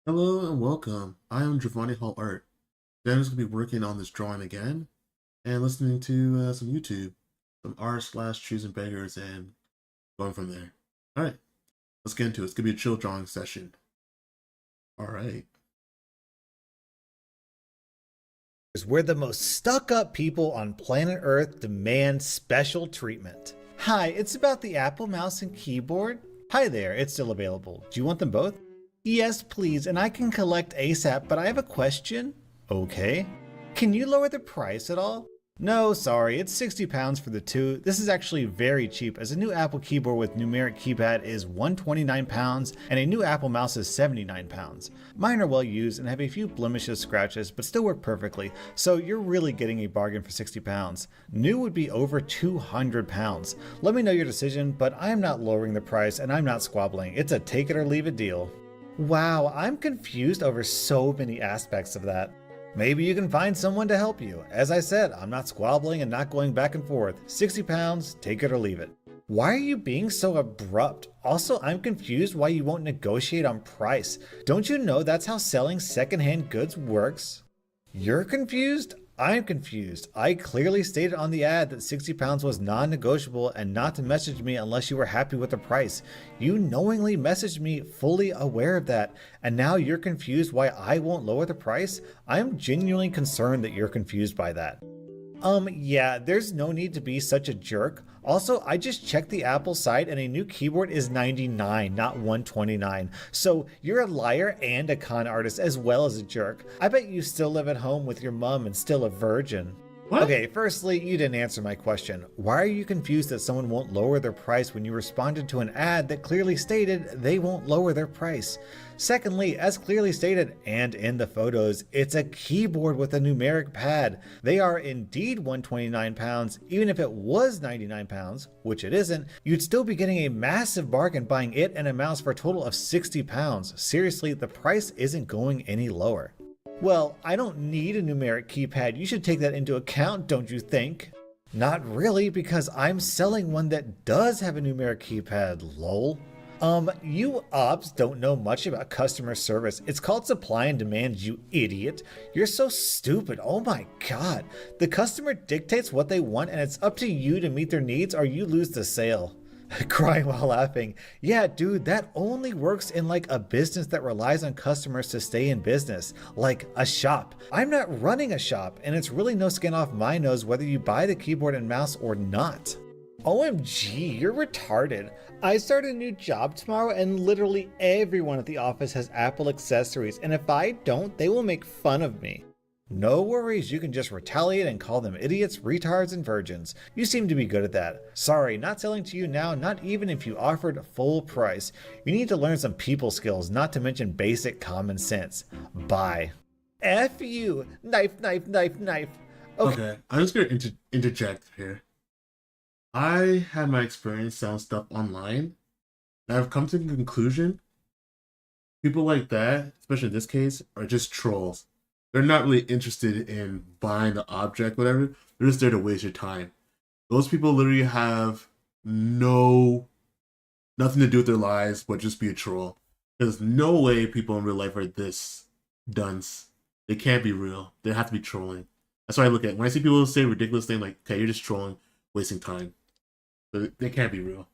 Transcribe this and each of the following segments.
Hello and welcome. I am Giovanni Hall Art. Today I'm just going to be working on this drawing again and listening to some YouTube, some art slash choosing beggars and going from there. Alright, let's get into it. It's going to be a chill drawing session. Alright. Where the most stuck-up people on planet Earth demand special treatment. Hi, it's about the Apple mouse and keyboard. Hi there, it's still available. Do you want them both? Yes, please, and I can collect ASAP, but I have a question. Okay. Can you lower the price at all? No, sorry, it's £60 for the two. This is actually very cheap, as a new Apple keyboard with numeric keypad is £129 and a new Apple mouse is £79. Mine are well used and have a few blemishes, scratches, but still work perfectly, so you're really getting a bargain for £60. New would be over £200. Let me know your decision, but I am not lowering the price and I'm not squabbling. It's a take it or leave it deal. Wow, I'm confused over so many aspects of that. Maybe you can find someone to help you. As I said, I'm not squabbling and not going back and forth. £60, take it or leave it. Why are you being so abrupt? Also, I'm confused why you won't negotiate on price. Don't you know that's how selling secondhand goods works? You're confused? I'm confused. I clearly stated on the ad that £60 was non-negotiable and not to message me unless you were happy with the price. You knowingly messaged me fully aware of that, and now you're confused why I won't lower the price? I'm genuinely concerned that you're confused by that. Yeah, there's no need to be such a jerk. Also, I just checked the Apple site and a new keyboard is $99, not $129. So you're a liar and a con artist as well as a jerk. I bet you still live at home with your mom and still a virgin. What? Okay, firstly, you didn't answer my question. Why are you confused that someone won't lower their price when you responded to an ad that clearly stated they won't lower their price? Secondly, as clearly stated, and in the photos, it's a keyboard with a numeric pad. They are indeed £129, even if it was £99, which it isn't, you'd still be getting a massive bargain buying it and a mouse for a total of £60. Seriously, the price isn't going any lower. Well, I don't need a numeric keypad. You should take that into account, don't you think? Not really, because I'm selling one that does have a numeric keypad, lol. You ops don't know much about customer service. It's called supply and demand, you idiot. You're so stupid, oh my god. The customer dictates what they want and it's up to you to meet their needs or you lose the sale. Crying while laughing. Yeah, dude, that only works in like a business that relies on customers to stay in business, like a shop. I'm not running a shop, and it's really no skin off my nose whether you buy the keyboard and mouse or not. OMG, you're retarded. I start a new job tomorrow and literally everyone at the office has Apple accessories, and if I don't, they will make fun of me. No worries, you can just retaliate and call them idiots, retards, and virgins. You seem to be good at that. Sorry, not selling to you now, not even if you offered full price. You need to learn some people skills, not to mention basic common sense. Bye. F you! Knife, knife, knife, knife. Okay, I'm just going to interject here. I had my experience selling stuff online, and I've come to the conclusion people like that, especially in this case, are just trolls. They're not really interested in buying the object, whatever. They're just there to waste your time. Those people literally have nothing to do with their lives but just be a troll. There's no way people in real life are this dunce. They can't be real. They have to be trolling. That's why I look at it. When I see people say ridiculous things like, okay, you're just trolling, wasting time. But they can't be real.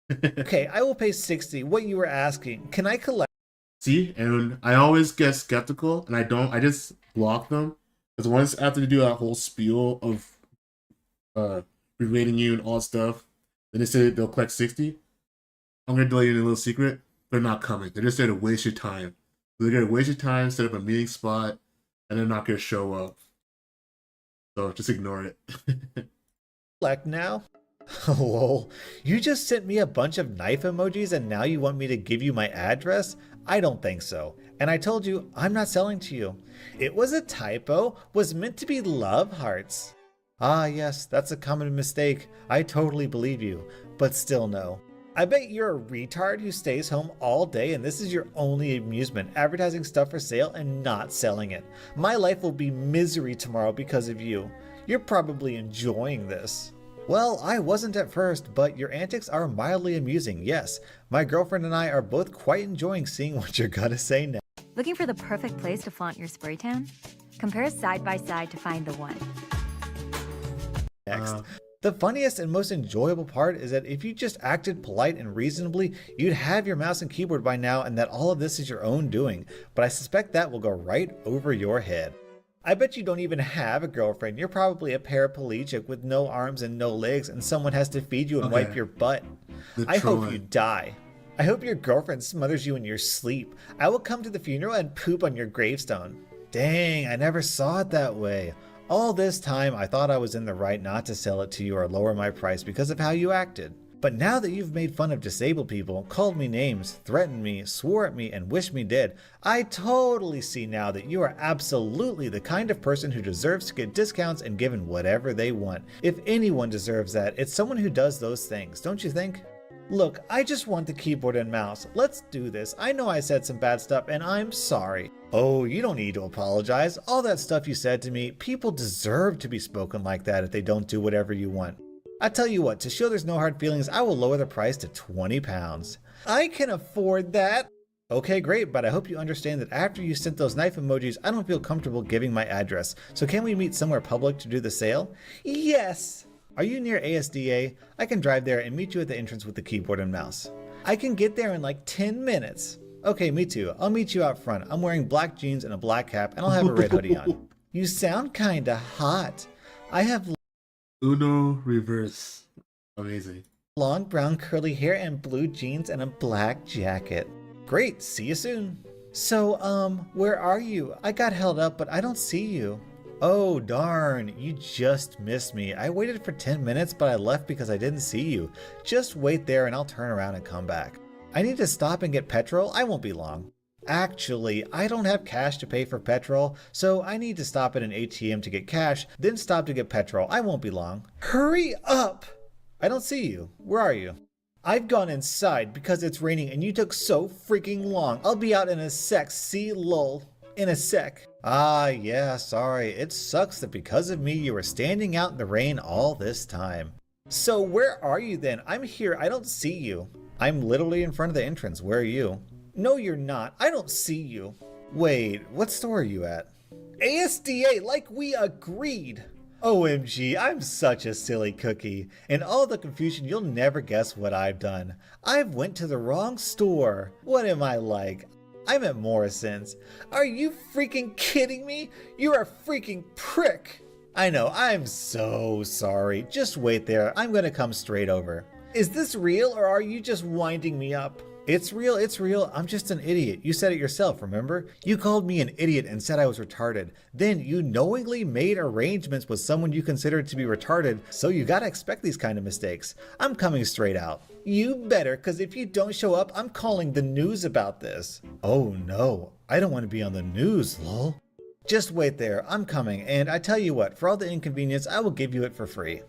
Okay, I will pay $60. What you were asking, can I collect? See, and I always get skeptical, and I just block them. Because once after they do that whole spiel of berating you and all that stuff, then they say they'll collect 60. I'm going to tell you a little secret. They're not coming. They're just there to waste your time. They're going to waste your time, set up a meeting spot, and they're not going to show up. So just ignore it. Collect now? Lol, you just sent me a bunch of knife emojis and now you want me to give you my address? I don't think so. And I told you, I'm not selling to you. It was a typo, was meant to be love hearts. Ah yes, that's a common mistake. I totally believe you, but still no. I bet you're a retard who stays home all day and this is your only amusement, advertising stuff for sale and not selling it. My life will be misery tomorrow because of you. You're probably enjoying this. Well, I wasn't at first, but your antics are mildly amusing, yes. My girlfriend and I are both quite enjoying seeing what you're gonna say now. Looking for the perfect place to flaunt your spray tan? Compare side by side to find the one. Next. The funniest and most enjoyable part is that if you just acted polite and reasonably, you'd have your mouse and keyboard by now and that all of this is your own doing. But I suspect that will go right over your head. I bet you don't even have a girlfriend. You're probably a paraplegic with no arms and no legs and someone has to feed you and wipe your butt. I hope you die. I hope your girlfriend smothers you in your sleep. I will come to the funeral and poop on your gravestone. Dang, I never saw it that way. All this time, I thought I was in the right not to sell it to you or lower my price because of how you acted. But now that you've made fun of disabled people, called me names, threatened me, swore at me, and wished me dead, I totally see now that you are absolutely the kind of person who deserves to get discounts and given whatever they want. If anyone deserves that, it's someone who does those things, don't you think? Look, I just want the keyboard and mouse. Let's do this. I know I said some bad stuff and I'm sorry. Oh, you don't need to apologize. All that stuff you said to me, people deserve to be spoken like that if they don't do whatever you want. I tell you what, to show there's no hard feelings, I will lower the price to 20 pounds. I can afford that. Okay, great, but I hope you understand that after you sent those knife emojis, I don't feel comfortable giving my address. So can we meet somewhere public to do the sale? Yes. Are you near ASDA? I can drive there and meet you at the entrance with the keyboard and mouse. I can get there in like 10 minutes. Okay, me too. I'll meet you out front. I'm wearing black jeans and a black cap and I'll have a red hoodie on. You sound kinda hot. I have Uno reverse. Amazing. long brown curly hair and blue jeans and a black jacket. Great, see you soon. So, where are you? I got held up, but I don't see you. Oh darn, you just missed me. I waited for 10 minutes, but I left because I didn't see you. Just wait there and I'll turn around and come back. I need to stop and get petrol. I won't be long. Actually, I don't have cash to pay for petrol, so I need to stop at an ATM to get cash, then stop to get petrol. I won't be long. Hurry up! I don't see you. Where are you? I've gone inside because it's raining and you took so freaking long. I'll be out in a sec. See, lol. In a sec. Ah, yeah, sorry. It sucks that because of me you were standing out in the rain all this time. So where are you then? I'm here. I don't see you. I'm literally in front of the entrance. Where are you? No, you're not. I don't see you. Wait, what store are you at? ASDA, like we agreed. OMG, I'm such a silly cookie. In all the confusion, you'll never guess what I've done. I've went to the wrong store. What am I like? I'm at Morrison's. Are you freaking kidding me? You're a freaking prick. I know, I'm so sorry. Just wait there. I'm gonna come straight over. Is this real or are you just winding me up? It's real, it's real. I'm just an idiot. You said it yourself, remember? You called me an idiot and said I was retarded. Then you knowingly made arrangements with someone you considered to be retarded, so you gotta expect these kind of mistakes. I'm coming straight out. You better, cause if you don't show up, I'm calling the news about this. Oh no, I don't want to be on the news, lol. Just wait there, I'm coming, and I tell you what, for all the inconvenience, I will give you it for free.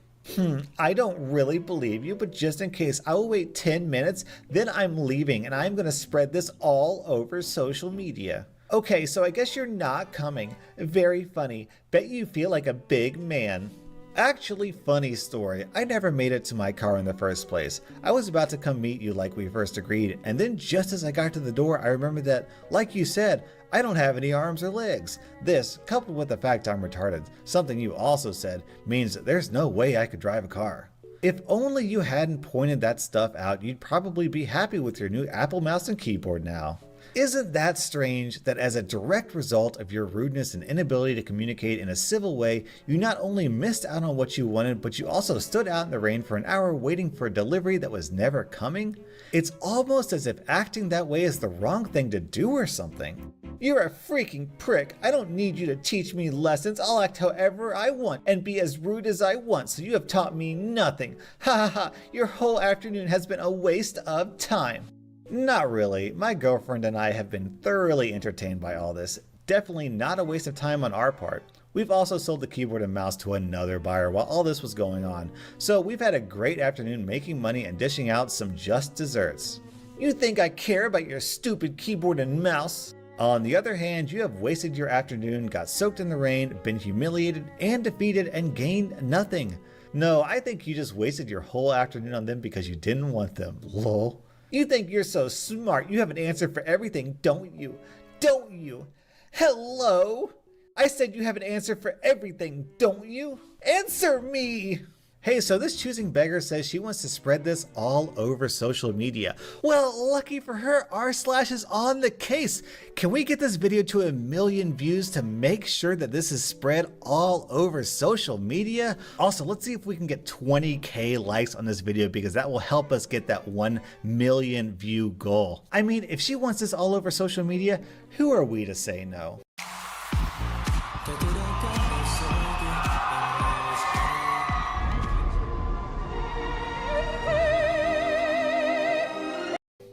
I don't really believe you, but just in case, I will wait 10 minutes, then I'm leaving and I'm gonna spread this all over social media. Okay, so I guess you're not coming. Very funny. Bet you feel like a big man. Actually, funny story. I never made it to my car in the first place. I was about to come meet you like we first agreed, and then just as I got to the door, I remembered that, like you said, I don't have any arms or legs. This, coupled with the fact I'm retarded, something you also said, means that there's no way I could drive a car. If only you hadn't pointed that stuff out, you'd probably be happy with your new Apple mouse and keyboard now. Isn't that strange that as a direct result of your rudeness and inability to communicate in a civil way, you not only missed out on what you wanted, but you also stood out in the rain for an hour waiting for a delivery that was never coming? It's almost as if acting that way is the wrong thing to do or something. You're a freaking prick. I don't need you to teach me lessons. I'll act however I want and be as rude as I want, so you have taught me nothing. Ha ha ha, your whole afternoon has been a waste of time. Not really. My girlfriend and I have been thoroughly entertained by all this. Definitely not a waste of time on our part. We've also sold the keyboard and mouse to another buyer while all this was going on. So we've had a great afternoon making money and dishing out some just desserts. You think I care about your stupid keyboard and mouse? On the other hand, you have wasted your afternoon, got soaked in the rain, been humiliated and defeated and gained nothing. No, I think you just wasted your whole afternoon on them because you didn't want them. Lol. You think you're so smart, you have an answer for everything, don't you? Don't you? Hello? I said you have an answer for everything, don't you? Answer me! Hey, so this choosing beggar says she wants to spread this all over social media. Well, lucky for her, r/ is on the case. Can we get this video to 1 million views to make sure that this is spread all over social media? Also, let's see if we can get 20K likes on this video, because that will help us get that 1 million view goal. I mean, if she wants this all over social media, who are we to say no?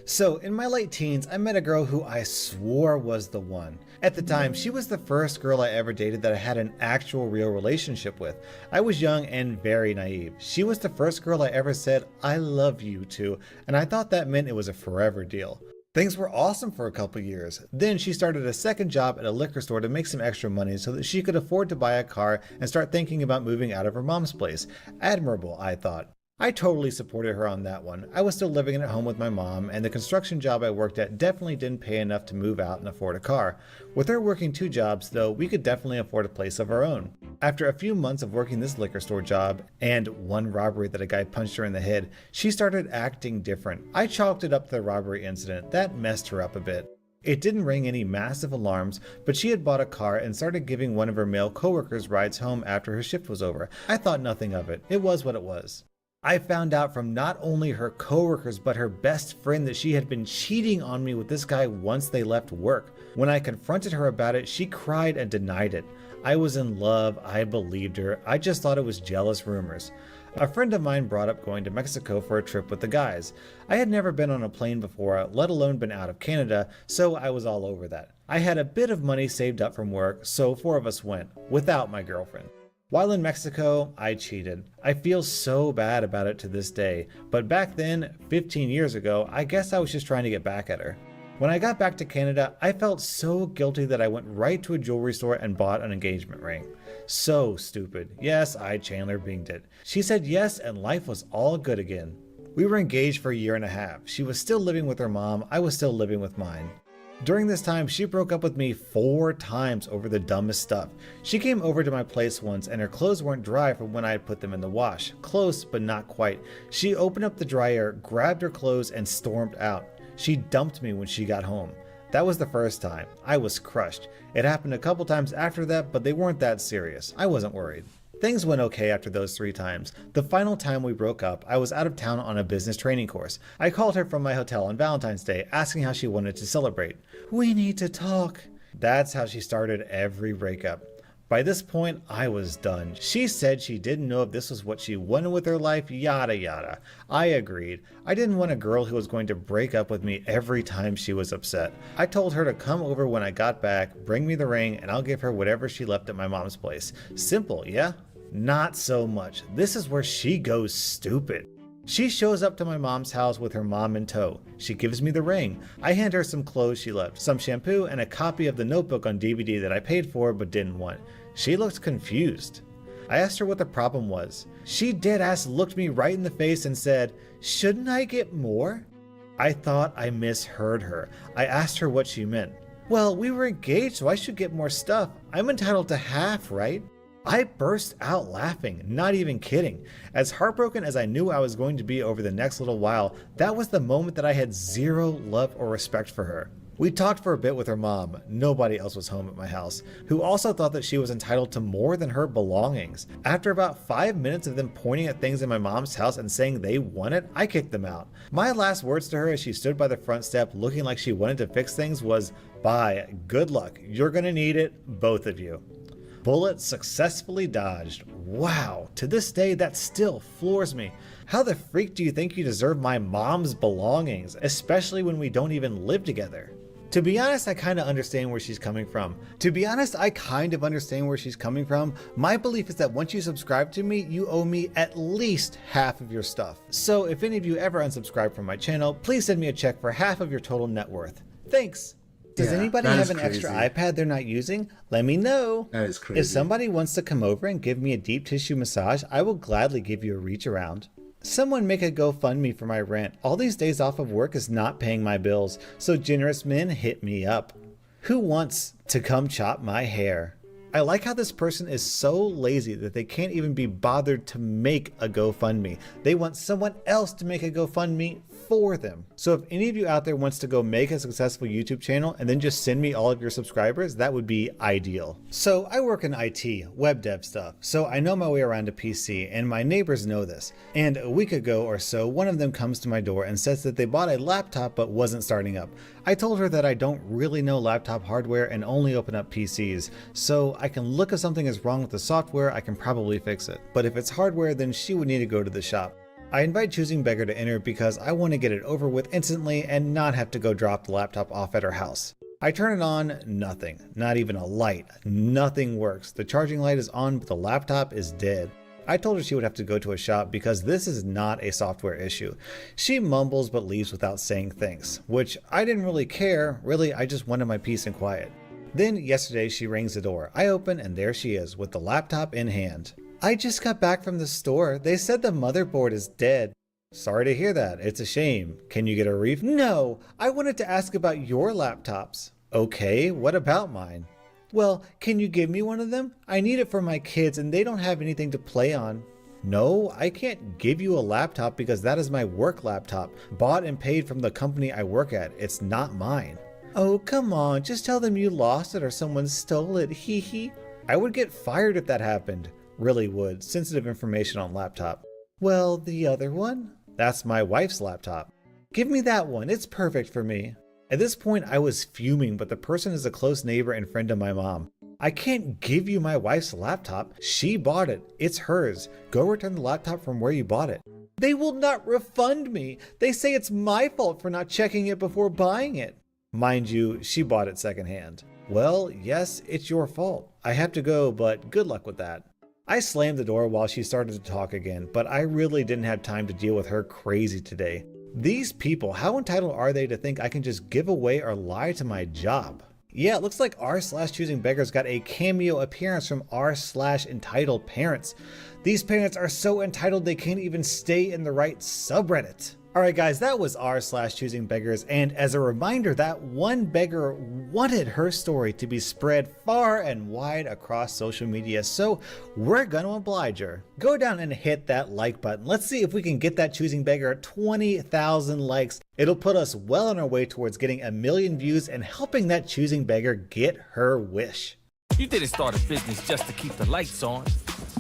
So, in my late teens, I met a girl who I swore was the one. At the time, she was the first girl I ever dated that I had an actual real relationship with. I was young and very naive. She was the first girl I ever said, "I love you" to, and I thought that meant it was a forever deal. Things were awesome for a couple years. Then she started a second job at a liquor store to make some extra money so that she could afford to buy a car and start thinking about moving out of her mom's place. Admirable, I thought. I totally supported her on that one. I was still living at home with my mom, and the construction job I worked at definitely didn't pay enough to move out and afford a car. With her working 2 jobs, though, we could definitely afford a place of our own. After a few months of working this liquor store job, and one robbery that a guy punched her in the head, she started acting different. I chalked it up to the robbery incident. That messed her up a bit. It didn't ring any massive alarms, but she had bought a car and started giving one of her male coworkers rides home after her shift was over. I thought nothing of it. It was what it was. I found out from not only her coworkers but her best friend that she had been cheating on me with this guy once they left work. When I confronted her about it, she cried and denied it. I was in love, I believed her, I just thought it was jealous rumors. A friend of mine brought up going to Mexico for a trip with the guys. I had never been on a plane before, let alone been out of Canada, so I was all over that. I had a bit of money saved up from work, so 4 of us went, without my girlfriend. While in Mexico, I cheated. I feel so bad about it to this day, but back then, 15 years ago, I guess I was just trying to get back at her. When I got back to Canada, I felt so guilty that I went right to a jewelry store and bought an engagement ring. So stupid. Yes, I Chandler Binged it. She said yes, and life was all good again. We were engaged for a year and a half. She was still living with her mom, I was still living with mine. During this time, she broke up with me 4 times over the dumbest stuff. She came over to my place once and her clothes weren't dry from when I had put them in the wash. Close, but not quite. She opened up the dryer, grabbed her clothes, and stormed out. She dumped me when she got home. That was the first time. I was crushed. It happened a couple times after that, but they weren't that serious. I wasn't worried. Things went okay after those 3 times. The final time we broke up, I was out of town on a business training course. I called her from my hotel on Valentine's Day, asking how she wanted to celebrate. "We need to talk." That's how she started every breakup. By this point, I was done. She said she didn't know if this was what she wanted with her life, yada yada. I agreed. I didn't want a girl who was going to break up with me every time she was upset. I told her to come over when I got back, bring me the ring, and I'll give her whatever she left at my mom's place. Simple, yeah? Not so much. This is where she goes stupid. She shows up to my mom's house with her mom in tow. She gives me the ring. I hand her some clothes she left, some shampoo, and a copy of The Notebook on DVD that I paid for but didn't want. She looked confused. I asked her what the problem was. She deadass looked me right in the face and said, "Shouldn't I get more?" I thought I misheard her. I asked her what she meant. "Well, we were engaged, so I should get more stuff. I'm entitled to half, right?" I burst out laughing, not even kidding. As heartbroken as I knew I was going to be over the next little while, that was the moment that I had zero love or respect for her. We talked for a bit with her mom, nobody else was home at my house, who also thought that she was entitled to more than her belongings. After about 5 minutes of them pointing at things in my mom's house and saying they want it, I kicked them out. My last words to her as she stood by the front step looking like she wanted to fix things was, "Bye, good luck, you're gonna need it, both of you." Bullet successfully dodged. Wow, to this day that still floors me. How the freak do you think you deserve my mom's belongings, especially when we don't even live together? To be honest, I kind of understand where she's coming from. My belief is that once you subscribe to me, you owe me at least half of your stuff. So if any of you ever unsubscribe from my channel, please send me a check for half of your total net worth. Thanks. Does anybody have an extra iPad they're not using? Let me know. That is crazy. If somebody wants to come over and give me a deep tissue massage, I will gladly give you a reach around. Someone make a GoFundMe for my rent. All these days off of work is not paying my bills, so generous men hit me up. Who wants to come chop my hair? I like how this person is so lazy that they can't even be bothered to make a GoFundMe. They want someone else to make a GoFundMe for them. So if any of you out there wants to go make a successful YouTube channel and then just send me all of your subscribers, that would be ideal. So I work in IT, web dev stuff, so I know my way around a PC, and my neighbors know this. And a week ago or so, one of them comes to my door and says that they bought a laptop but wasn't starting up. I told her that I don't really know laptop hardware and only open up PCs, so I can look if something is wrong with the software, I can probably fix it. But if it's hardware, then she would need to go to the shop. I invite Choosing Beggar to enter because I want to get it over with instantly and not have to go drop the laptop off at her house. I turn it on, nothing. Not even a light. Nothing works. The charging light is on, but the laptop is dead. I told her she would have to go to a shop because this is not a software issue. She mumbles but leaves without saying thanks, which I didn't really care. Really, I just wanted my peace and quiet. Then yesterday she rings the door. I open and there she is with the laptop in hand. I just got back from the store. They said the motherboard is dead. Sorry to hear that. It's a shame. Can you get a refund? No, I wanted to ask about your laptops. Okay, what about mine? Well, can you give me one of them? I need it for my kids and they don't have anything to play on. No, I can't give you a laptop because that is my work laptop, bought and paid from the company I work at. It's not mine. Oh, come on, just tell them you lost it or someone stole it, hee hee. I would get fired if that happened. Really would. Sensitive information on laptop. Well, the other one? That's my wife's laptop. Give me that one, it's perfect for me. At this point, I was fuming, but the person is a close neighbor and friend of my mom. I can't give you my wife's laptop. She bought it. It's hers. Go return the laptop from where you bought it. They will not refund me. They say it's my fault for not checking it before buying it. Mind you, she bought it secondhand. Well, yes, it's your fault. I have to go, but good luck with that. I slammed the door while she started to talk again, but I really didn't have time to deal with her crazy today. These people, how entitled are they to think I can just give away or lie to my job? Yeah, it looks like r/choosing beggars got a cameo appearance from r/entitled parents. These parents are so entitled they can't even stay in the right subreddit. Alright guys, that was r/choosing beggars, and as a reminder, that one beggar wanted her story to be spread far and wide across social media, so we're gonna oblige her. Go down and hit that like button. Let's see if we can get that choosing beggar 20,000 likes. It'll put us well on our way towards getting 1 million views and helping that choosing beggar get her wish. You didn't start a business just to keep the lights on.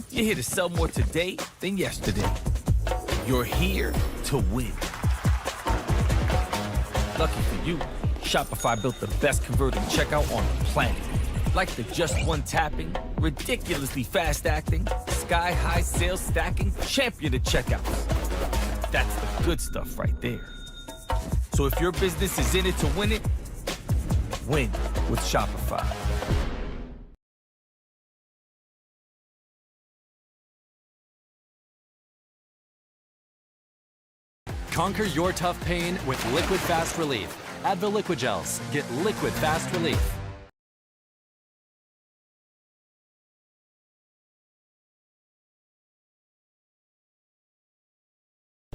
You're here to sell more today than yesterday. You're here to win. Lucky for you, Shopify built the best converting checkout on the planet. Like the just one tapping, ridiculously fast acting, sky high sales stacking, champion of checkouts. That's the good stuff right there. So if your business is in it to win it, win with Shopify. Conquer your tough pain with Liquid Fast Relief. Add the Liquid Gels. Get Liquid Fast Relief.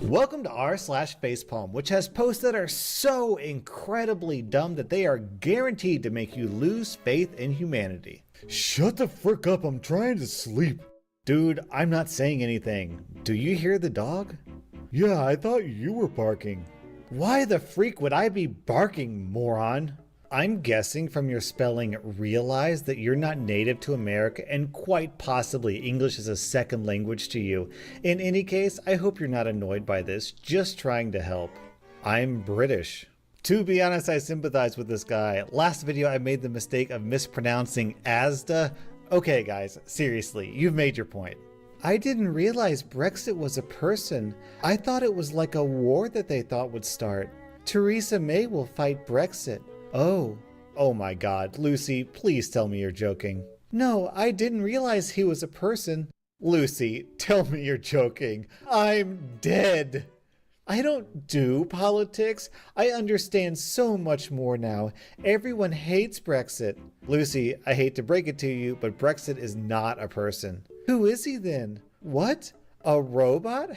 Welcome to r/facepalm, which has posts that are so incredibly dumb that they are guaranteed to make you lose faith in humanity. Shut the frick up, I'm trying to sleep. Dude, I'm not saying anything. Do you hear the dog? Yeah, I thought you were barking. Why the freak would I be barking, moron? I'm guessing from your spelling realize that you're not native to America and quite possibly English is a second language to you. In any case, I hope you're not annoyed by this, just trying to help. I'm British. To be honest, I sympathize with this guy. Last video I made the mistake of mispronouncing Asda. Okay guys, seriously, you've made your point. I didn't realize Brexit was a person. I thought it was like a war that they thought would start. Theresa May will fight Brexit. Oh my God, Lucy, please tell me you're joking. No, I didn't realize he was a person. Lucy, tell me you're joking. I'm dead. I don't do politics. I understand so much more now. Everyone hates Brexit. Lucy, I hate to break it to you, but Brexit is not a person. Who is he then? What? A robot?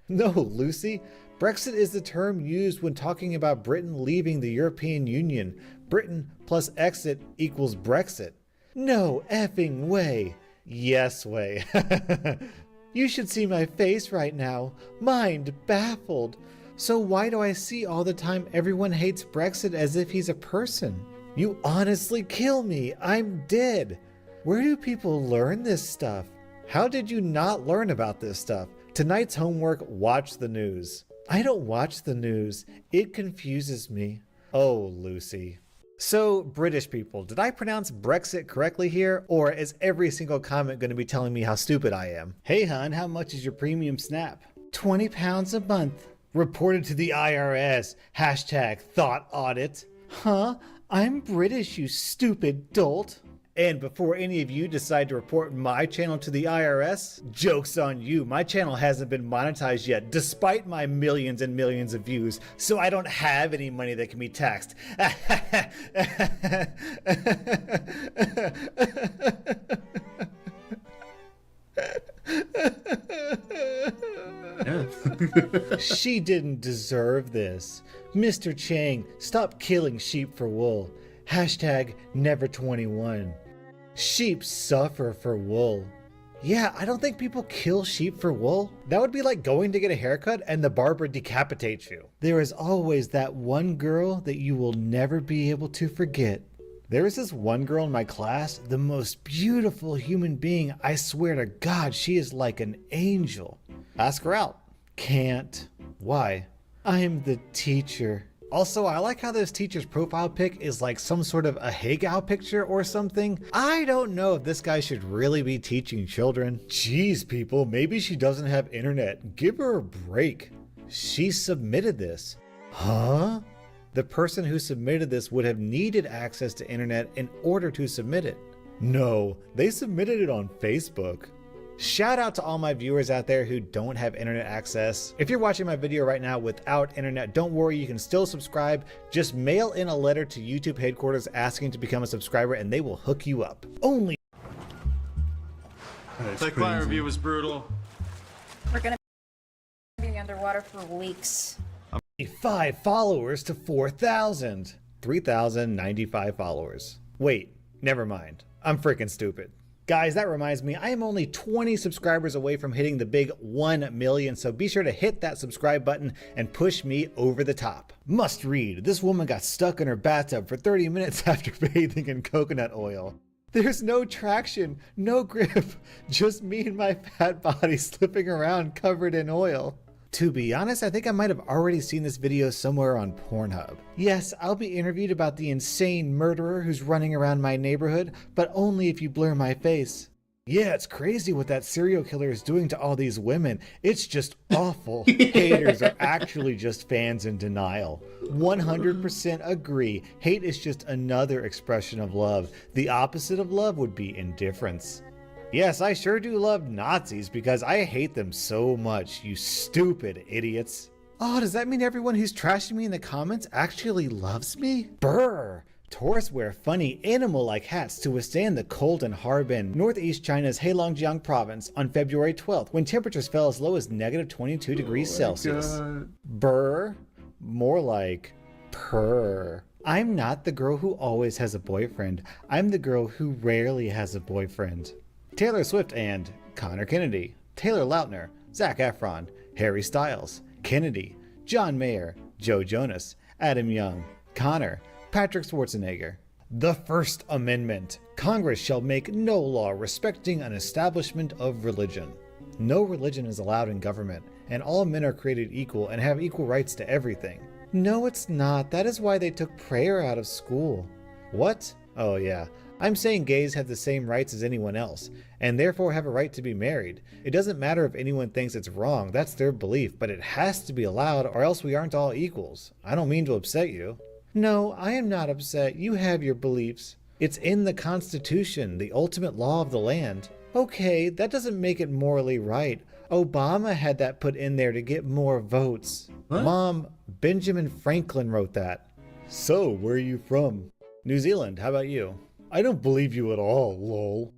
No, Lucy. Brexit is the term used when talking about Britain leaving the European Union. Britain plus exit equals Brexit. No effing way. Yes way. You should see my face right now. Mind baffled. So why do I see all the time everyone hates Brexit as if he's a person? You honestly kill me. I'm dead. Where do people learn this stuff? How did you not learn about this stuff? Tonight's homework, watch the news. I don't watch the news. It confuses me. Oh, Lucy. So, British people, did I pronounce Brexit correctly here? Or is every single comment going to be telling me how stupid I am? Hey, hon, how much is your premium snap? £20 a month. Reported to the IRS. Hashtag thought audit. Huh? I'm British, you stupid dolt. And before any of you decide to report my channel to the IRS, joke's on you. My channel hasn't been monetized yet, despite my millions and millions of views, so I don't have any money that can be taxed. She didn't deserve this. Mr. Chang, stop killing sheep for wool. Hashtag never 21. Sheep suffer for wool. Yeah, I don't think people kill sheep for wool. That would be like going to get a haircut and the barber decapitates you. There is always that one girl that you will never be able to forget. There is this one girl in my class, the most beautiful human being. I swear to God, she is like an angel. Ask her out. Can't. Why? I'm the teacher. Also, I like how this teacher's profile pic is like some sort of a Hagao picture or something. I don't know if this guy should really be teaching children. Jeez, people, maybe she doesn't have internet. Give her a break. She submitted this. Huh? The person who submitted this would have needed access to internet in order to submit it. No, they submitted it on Facebook. Shout out to all my viewers out there who don't have internet access. If you're watching my video right now without internet, don't worry, you can still subscribe. Just mail in a letter to YouTube headquarters asking to become a subscriber and they will hook you up. Only. That client review was brutal. We're gonna be underwater for weeks. 5 followers to 4,000. 3,095 followers. Wait, never mind. I'm freaking stupid. Guys, that reminds me, I am only 20 subscribers away from hitting the big 1 million, so be sure to hit that subscribe button and push me over the top. Must read, this woman got stuck in her bathtub for 30 minutes after bathing in coconut oil. There's no traction, no grip, just me and my fat body slipping around covered in oil. To be honest, I think I might have already seen this video somewhere on Pornhub. Yes, I'll be interviewed about the insane murderer who's running around my neighborhood, but only if you blur my face. Yeah, it's crazy what that serial killer is doing to all these women. It's just awful. Haters are actually just fans in denial. 100% agree. Hate is just another expression of love. The opposite of love would be indifference. Yes, I sure do love Nazis because I hate them so much, you stupid idiots. Oh, does that mean everyone who's trashing me in the comments actually loves me? Brr! Tourists wear funny animal-like hats to withstand the cold in Harbin, northeast China's Heilongjiang province, on February 12th, when temperatures fell as low as negative 22 degrees Celsius. God. Brr? More like purr. I'm not the girl who always has a boyfriend. I'm the girl who rarely has a boyfriend. Taylor Swift and Connor Kennedy, Taylor Lautner, Zac Efron, Harry Styles, Kennedy, John Mayer, Joe Jonas, Adam Young, Connor, Patrick Schwarzenegger. The First Amendment. Congress shall make no law respecting an establishment of religion. No religion is allowed in government, and all men are created equal and have equal rights to everything. No, it's not. That is why they took prayer out of school. What? Oh yeah. I'm saying gays have the same rights as anyone else, and therefore have a right to be married. It doesn't matter if anyone thinks it's wrong, that's their belief, but it has to be allowed or else we aren't all equals. I don't mean to upset you. No, I am not upset. You have your beliefs. It's in the Constitution, the ultimate law of the land. Okay, that doesn't make it morally right. Obama had that put in there to get more votes. What? Mom, Benjamin Franklin wrote that. So, where are you from? New Zealand, how about you? I don't believe you at all, lol.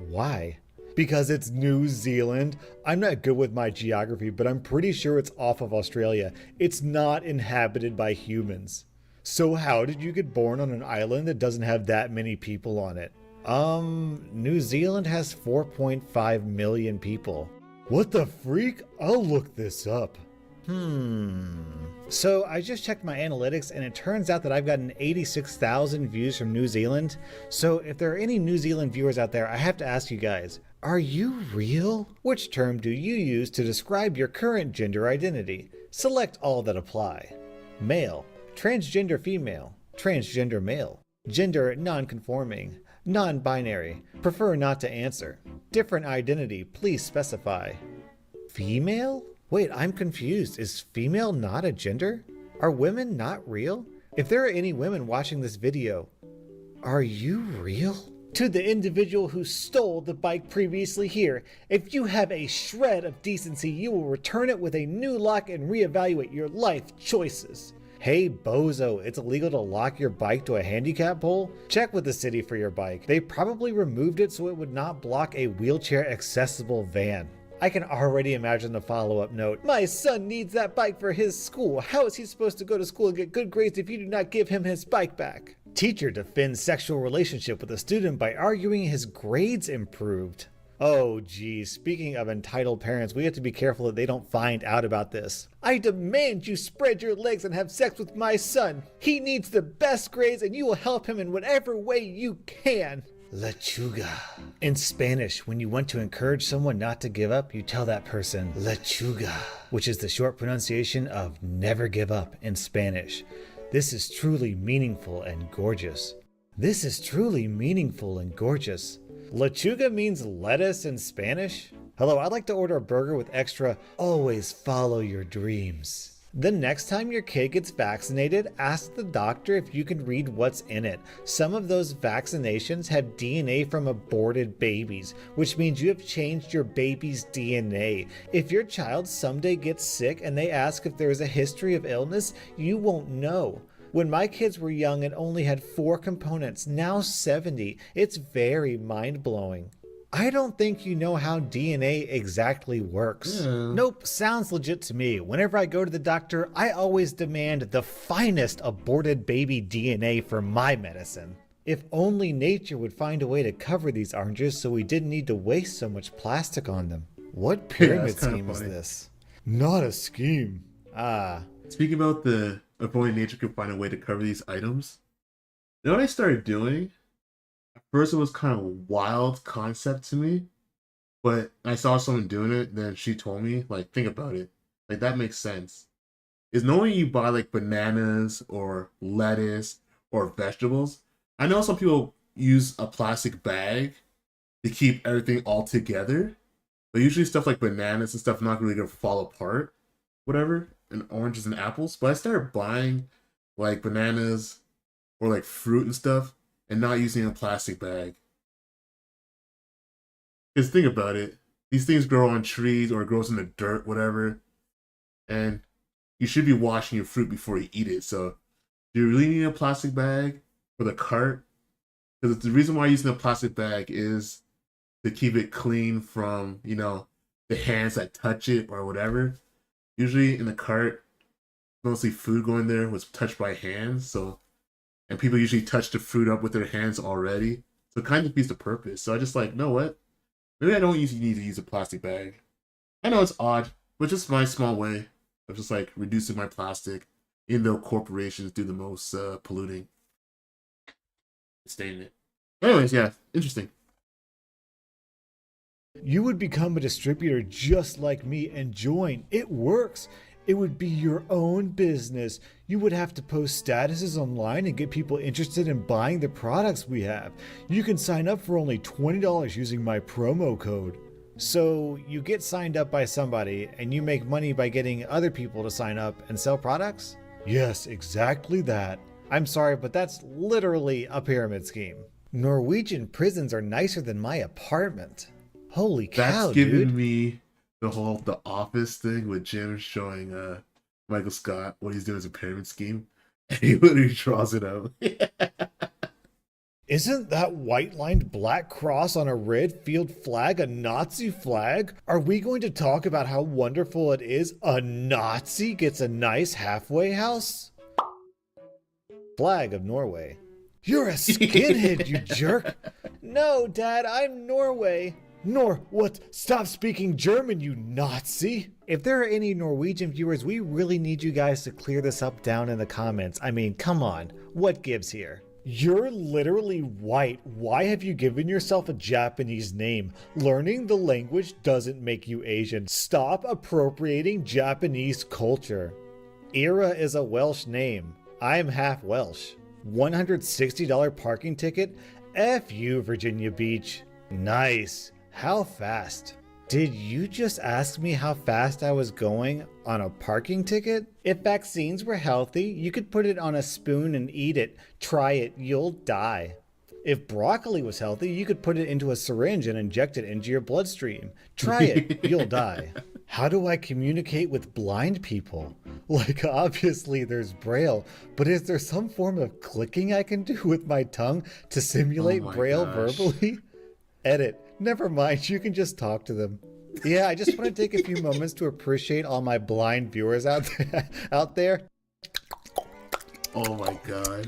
Why? Because it's New Zealand. I'm not good with my geography, but I'm pretty sure it's off of Australia. It's not inhabited by humans. So how did you get born on an island that doesn't have that many people on it? New Zealand has 4.5 million people. What the freak? I'll look this up. So I just checked my analytics and it turns out that I've gotten 86,000 views from New Zealand. So if there are any New Zealand viewers out there, I have to ask you guys, are you real? Which term do you use to describe your current gender identity? Select all that apply. Male, transgender female, transgender male, gender non-conforming, non-binary, prefer not to answer. Different identity, please specify. Female? Wait, I'm confused. Is female not a gender? Are women not real? If there are any women watching this video, are you real? To the individual who stole the bike previously here, if you have a shred of decency, you will return it with a new lock and reevaluate your life choices. Hey bozo, it's illegal to lock your bike to a handicap pole? Check with the city for your bike. They probably removed it so it would not block a wheelchair accessible van. I can already imagine the follow-up note. My son needs that bike for his school. How is he supposed to go to school and get good grades if you do not give him his bike back? Teacher defends sexual relationship with a student by arguing his grades improved. Oh geez, speaking of entitled parents, we have to be careful that they don't find out about this. I demand you spread your legs and have sex with my son. He needs the best grades and you will help him in whatever way you can. Lechuga. In Spanish, when you want to encourage someone not to give up, you tell that person lechuga, which is the short pronunciation of never give up in Spanish. This is truly meaningful and gorgeous. This is truly meaningful and gorgeous. Lechuga means lettuce in Spanish? Hello, I'd like to order a burger with extra, always follow your dreams. The next time your kid gets vaccinated, ask the doctor if you can read what's in it. Some of those vaccinations have DNA from aborted babies, which means you have changed your baby's DNA. If your child someday gets sick and they ask if there is a history of illness, you won't know. When my kids were young, it only had 4 components, now 70. It's very mind-blowing. I don't think you know how DNA exactly works. Nope, sounds legit to me. Whenever I go to the doctor, I always demand the finest aborted baby DNA for my medicine. If only nature would find a way to cover these oranges so we didn't need to waste so much plastic on them. What pyramid scheme is this? Not a scheme. Speaking about if only nature could find a way to cover these items, you know what I started doing? At first it was kind of a wild concept to me, but I saw someone doing it, then she told me, like, think about it. Like, that makes sense. Is knowing you buy, like, bananas or lettuce or vegetables, I know some people use a plastic bag to keep everything all together, but usually stuff like bananas and stuff not really gonna fall apart, whatever, and oranges and apples. But I started buying, like, bananas or, like, fruit and stuff, and not using a plastic bag. Because think about it, these things grow on trees or it grows in the dirt, whatever, and you should be washing your fruit before you eat it. So do you really need a plastic bag for the cart? Because the reason why using a plastic bag is to keep it clean from, you know, the hands that touch it or whatever. Usually in the cart, mostly food going there was touched by hands, and people usually touch the fruit up with their hands already. So it kind of defeats the purpose. So I just like, know what? Maybe I don't usually need to use a plastic bag. I know it's odd, but just my small way of just like reducing my plastic, even though corporations do the most polluting. Staying it. Anyways, yeah, interesting. You would become a distributor just like me and join. It works. It would be your own business. You would have to post statuses online and get people interested in buying the products we have. You can sign up for only $20 using my promo code. So you get signed up by somebody and you make money by getting other people to sign up and sell products? Yes, exactly that. I'm sorry, but that's literally a pyramid scheme. Norwegian prisons are nicer than my apartment. Holy cow, That's giving dude. me the Office thing with Jim showing Michael Scott what he's doing as a pyramid scheme, and he literally draws it out. Isn't that white-lined black cross on a red field flag a Nazi flag? Are we going to talk about how wonderful it is a Nazi gets a nice halfway house? Flag of Norway. You're a skinhead, you jerk. No, Dad, I'm Norway. What? Stop speaking German, you Nazi. If there are any Norwegian viewers, we really need you guys to clear this up down in the comments. I mean, come on, what gives here? You're literally white. Why have you given yourself a Japanese name? Learning the language doesn't make you Asian. Stop appropriating Japanese culture. Ira is a Welsh name. I'm half Welsh. $160 parking ticket? F you, Virginia Beach. Nice. How fast? Did you just ask me how fast I was going on a parking ticket? If vaccines were healthy, you could put it on a spoon and eat it. Try it, you'll die. If broccoli was healthy, you could put it into a syringe and inject it into your bloodstream. Try it, you'll die. How do I communicate with blind people? Like, obviously there's Braille, but is there some form of clicking I can do with my tongue to simulate Braille verbally? Edit. Never mind, you can just talk to them. Yeah, I just want to take a few moments to appreciate all my blind viewers out there. Oh my god.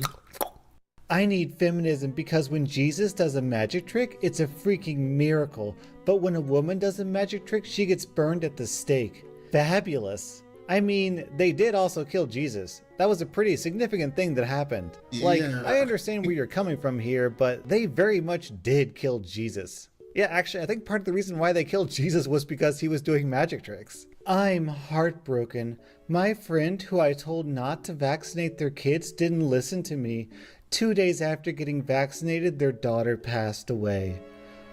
I need feminism because when Jesus does a magic trick, it's a freaking miracle. But when a woman does a magic trick, she gets burned at the stake. Fabulous. I mean, they did also kill Jesus. That was a pretty significant thing that happened. Like, Yeah. I understand where you're coming from here, but they very much did kill Jesus. Yeah, actually, I think part of the reason why they killed Jesus was because he was doing magic tricks. I'm heartbroken. My friend who I told not to vaccinate their kids didn't listen to me. 2 days after getting vaccinated, their daughter passed away.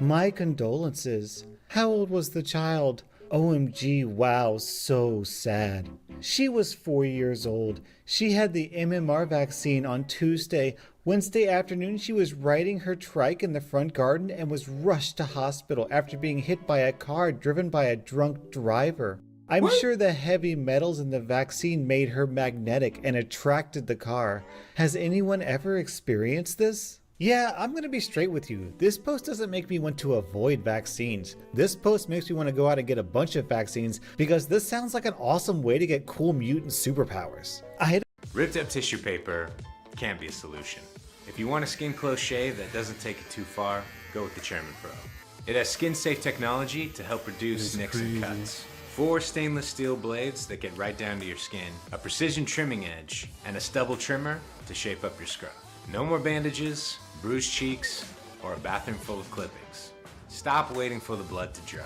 My condolences. How old was the child? OMG, wow, so sad. She was 4 years old. She had the MMR vaccine on Tuesday. Wednesday afternoon, she was riding her trike in the front garden and was rushed to hospital after being hit by a car driven by a drunk driver. I'm sure the heavy metals in the vaccine made her magnetic and attracted the car. Has anyone ever experienced this? Yeah, I'm gonna be straight with you. This post doesn't make me want to avoid vaccines. This post makes me want to go out and get a bunch of vaccines because this sounds like an awesome way to get cool mutant superpowers. Ripped up tissue paper can be a solution. If you want a skin close shave that doesn't take it too far, go with the Chairman Pro. It has skin safe technology to help reduce nicks and cuts. 4 stainless steel blades that get right down to your skin, a precision trimming edge, and a stubble trimmer to shape up your scrub. No more bandages, bruised cheeks, or a bathroom full of clippings. Stop waiting for the blood to dry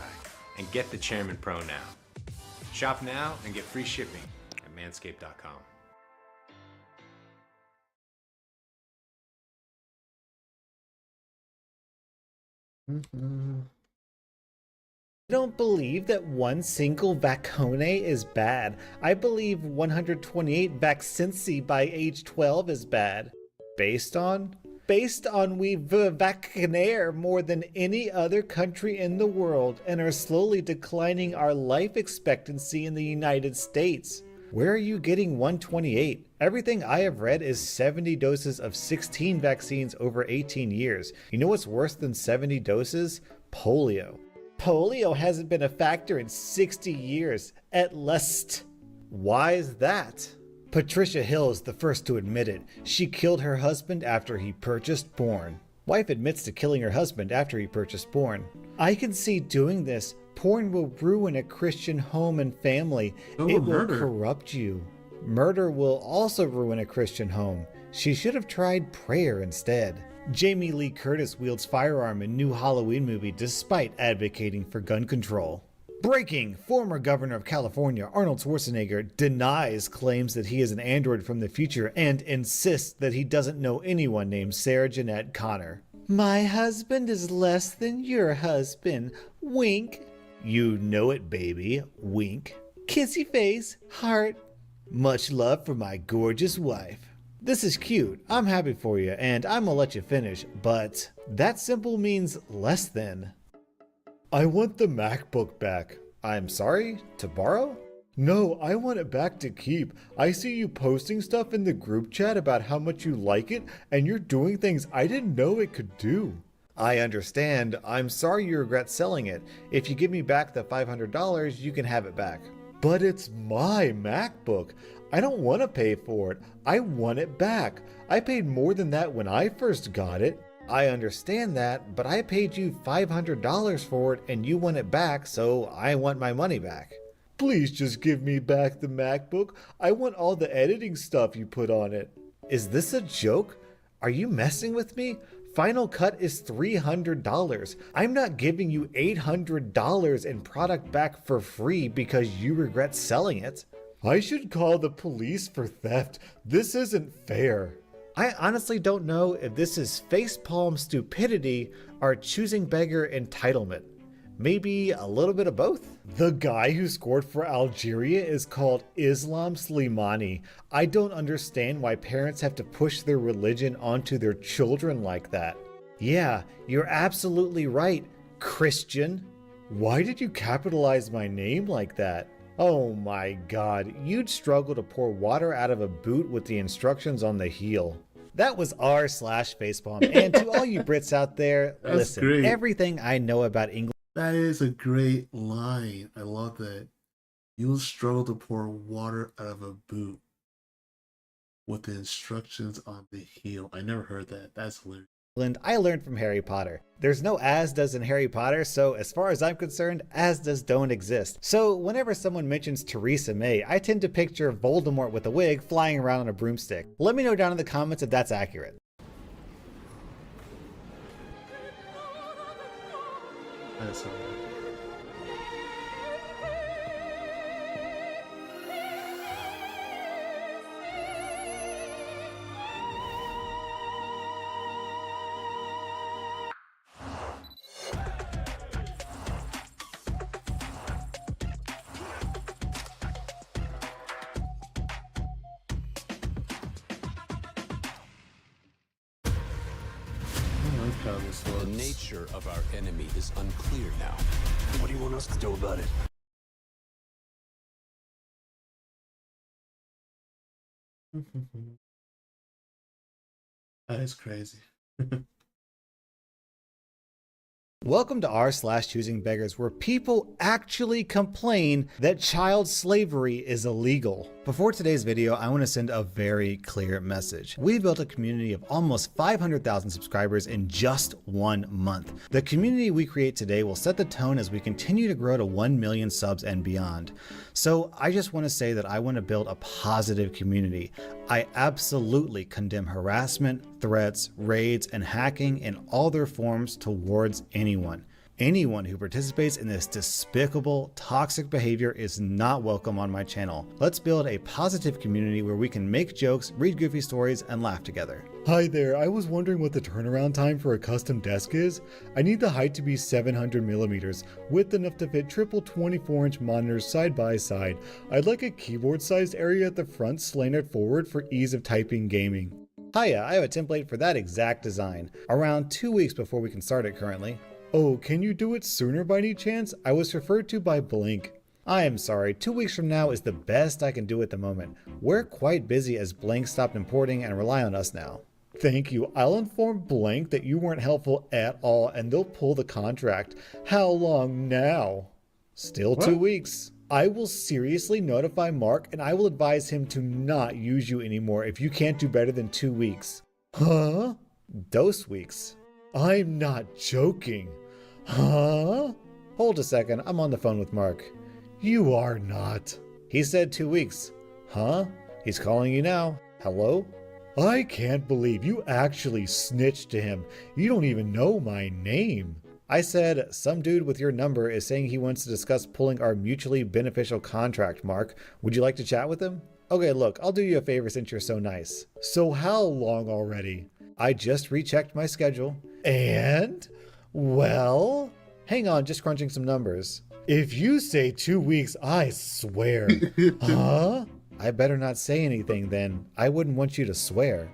and get the Chairman Pro now. Shop now and get free shipping at manscaped.com. I don't believe that one single vacone is bad. I believe 128 vaccincy by age 12 is bad. Based on we vaccinaire more than any other country in the world and are slowly declining our life expectancy in the United States. Where are you getting 128? Everything I have read is 70 doses of 16 vaccines over 18 years. You know what's worse than 70 doses? Polio. Polio hasn't been a factor in 60 years, at least. Why is that? Patricia Hill is the first to admit it. She killed her husband after he purchased porn. Wife admits to killing her husband after he purchased porn. I can see doing this. Porn will ruin a Christian home and family. It will murder. corrupt you. Murder will also ruin a Christian home. She should have tried prayer instead. Jamie Lee Curtis wields firearm in new Halloween movie despite advocating for gun control. Breaking! Former governor of California, Arnold Schwarzenegger, denies claims that he is an android from the future and insists that he doesn't know anyone named Sarah Jeanette Connor. My husband is less than your husband. Wink. You know it, baby. Wink. Kissy face. Heart. Much love for my gorgeous wife. This is cute. I'm happy for you, and I'm gonna let you finish, but that simple means less than. I want the MacBook back. I'm sorry? To borrow? No, I want it back to keep. I see you posting stuff in the group chat about how much you like it, and you're doing things I didn't know it could do. I understand. I'm sorry you regret selling it. If you give me back the $500, you can have it back. But it's my MacBook. I don't want to pay for it. I want it back. I paid more than that when I first got it. I understand that, but I paid you $500 for it and you want it back, so I want my money back. Please just give me back the MacBook. I want all the editing stuff you put on it. Is this a joke? Are you messing with me? Final Cut is $300. I'm not giving you $800 in product back for free because you regret selling it. I should call the police for theft. This isn't fair. I honestly don't know if this is facepalm stupidity or choosing beggar entitlement. Maybe a little bit of both? The guy who scored for Algeria is called Islam Slimani. I don't understand why parents have to push their religion onto their children like that. Yeah, you're absolutely right, Christian. Why did you capitalize my name like that? Oh my god, you'd struggle to pour water out of a boot with the instructions on the heel. That was r/facepalm. And to all you Brits out there, listen, great. everything I know about English. That is a great line. I love that. You'll struggle to pour water out of a boot with the instructions on the heel. I never heard that. That's hilarious. I learned from Harry Potter. There's no Asdas in Harry Potter, so as far as I'm concerned, Asdas don't exist. So whenever someone mentions Theresa May, I tend to picture Voldemort with a wig flying around on a broomstick. Let me know down in the comments if that's accurate. That's hilarious. The nature of our enemy is unclear now. What do you want us to do about it? That is crazy. Welcome to r/choosing beggars, where people actually complain that child slavery is illegal. Before today's video, I want to send a very clear message. We built a community of almost 500,000 subscribers in just 1 month. The community we create today will set the tone as we continue to grow to 1 million subs and beyond. So I just want to say that I want to build a positive community. I absolutely condemn harassment, threats, raids, and hacking in all their forms towards anyone. Anyone who participates in this despicable, toxic behavior is not welcome on my channel. Let's build a positive community where we can make jokes, read goofy stories, and laugh together. Hi there, I was wondering what the turnaround time for a custom desk is. I need the height to be 700 millimeters, width enough to fit triple 24-inch monitors side by side. I'd like a keyboard-sized area at the front slanted forward for ease of typing gaming. Hiya, I have a template for that exact design. Around 2 weeks before we can start it currently. Oh, can you do it sooner by any chance? I was referred to by Blink. I am sorry, 2 weeks from now is the best I can do at the moment. We're quite busy as Blink stopped importing and rely on us now. Thank you. I'll inform Blink that you weren't helpful at all and they'll pull the contract. How long now? Still 2 weeks. I will seriously notify Mark and I will advise him to not use you anymore if you can't do better than 2 weeks. Huh? Dose weeks. I'm not joking. Huh? Hold a second, I'm on the phone with Mark. You are not. He said 2 weeks. Huh? He's calling you now. Hello? I can't believe you actually snitched to him. You don't even know my name. I said, some dude with your number is saying he wants to discuss pulling our mutually beneficial contract, Mark. Would you like to chat with him? Okay, look, I'll do you a favor since you're so nice. So how long already? I just rechecked my schedule. And? Well? Hang on, just crunching some numbers. If you say 2 weeks, I swear. Huh? I better not say anything then. I wouldn't want you to swear.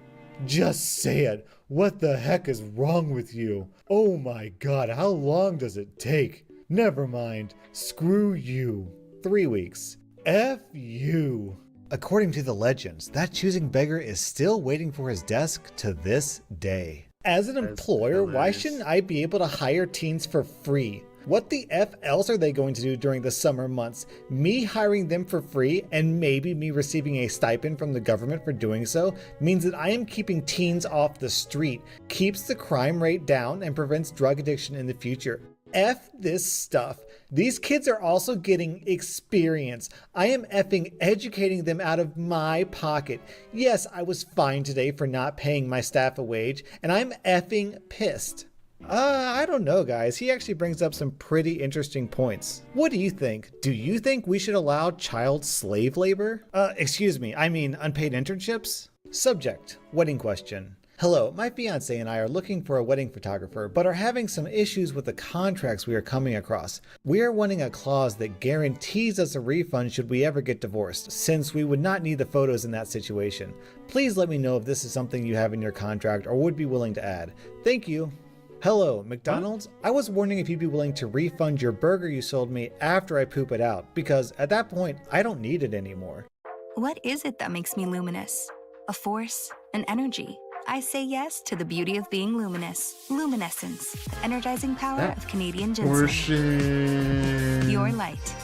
Just say it. What the heck is wrong with you? Oh my god, how long does it take? Never mind. Screw you. 3 weeks. F you. According to the legends, that choosing beggar is still waiting for his desk to this day. As an employer, why shouldn't I be able to hire teens for free? What the F else are they going to do during the summer months? Me hiring them for free and maybe me receiving a stipend from the government for doing so means that I am keeping teens off the street, keeps the crime rate down, and prevents drug addiction in the future. F this stuff. These kids are also getting experience. I am effing educating them out of my pocket. Yes, I was fined today for not paying my staff a wage, and I'm effing pissed. I don't know, guys. He actually brings up some pretty interesting points. What do you think? Do you think we should allow child slave labor? Excuse me, I mean unpaid internships? Subject, wedding question. Hello, my fiance and I are looking for a wedding photographer, but are having some issues with the contracts we are coming across. We are wanting a clause that guarantees us a refund should we ever get divorced, since we would not need the photos in that situation. Please let me know if this is something you have in your contract or would be willing to add. Thank you. Hello, McDonald's. I was wondering if you'd be willing to refund your burger you sold me after I poop it out, because at that point, I don't need it anymore. What is it that makes me luminous? A force? An energy? I say yes to the beauty of being luminous. Luminescence, the energizing power of Canadian ginseng. Portion. Your light.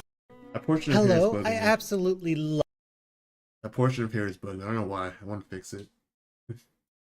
A portion of Hello, hair is bugging I me. absolutely A portion of hair is bugging. I don't know why. I want to fix it.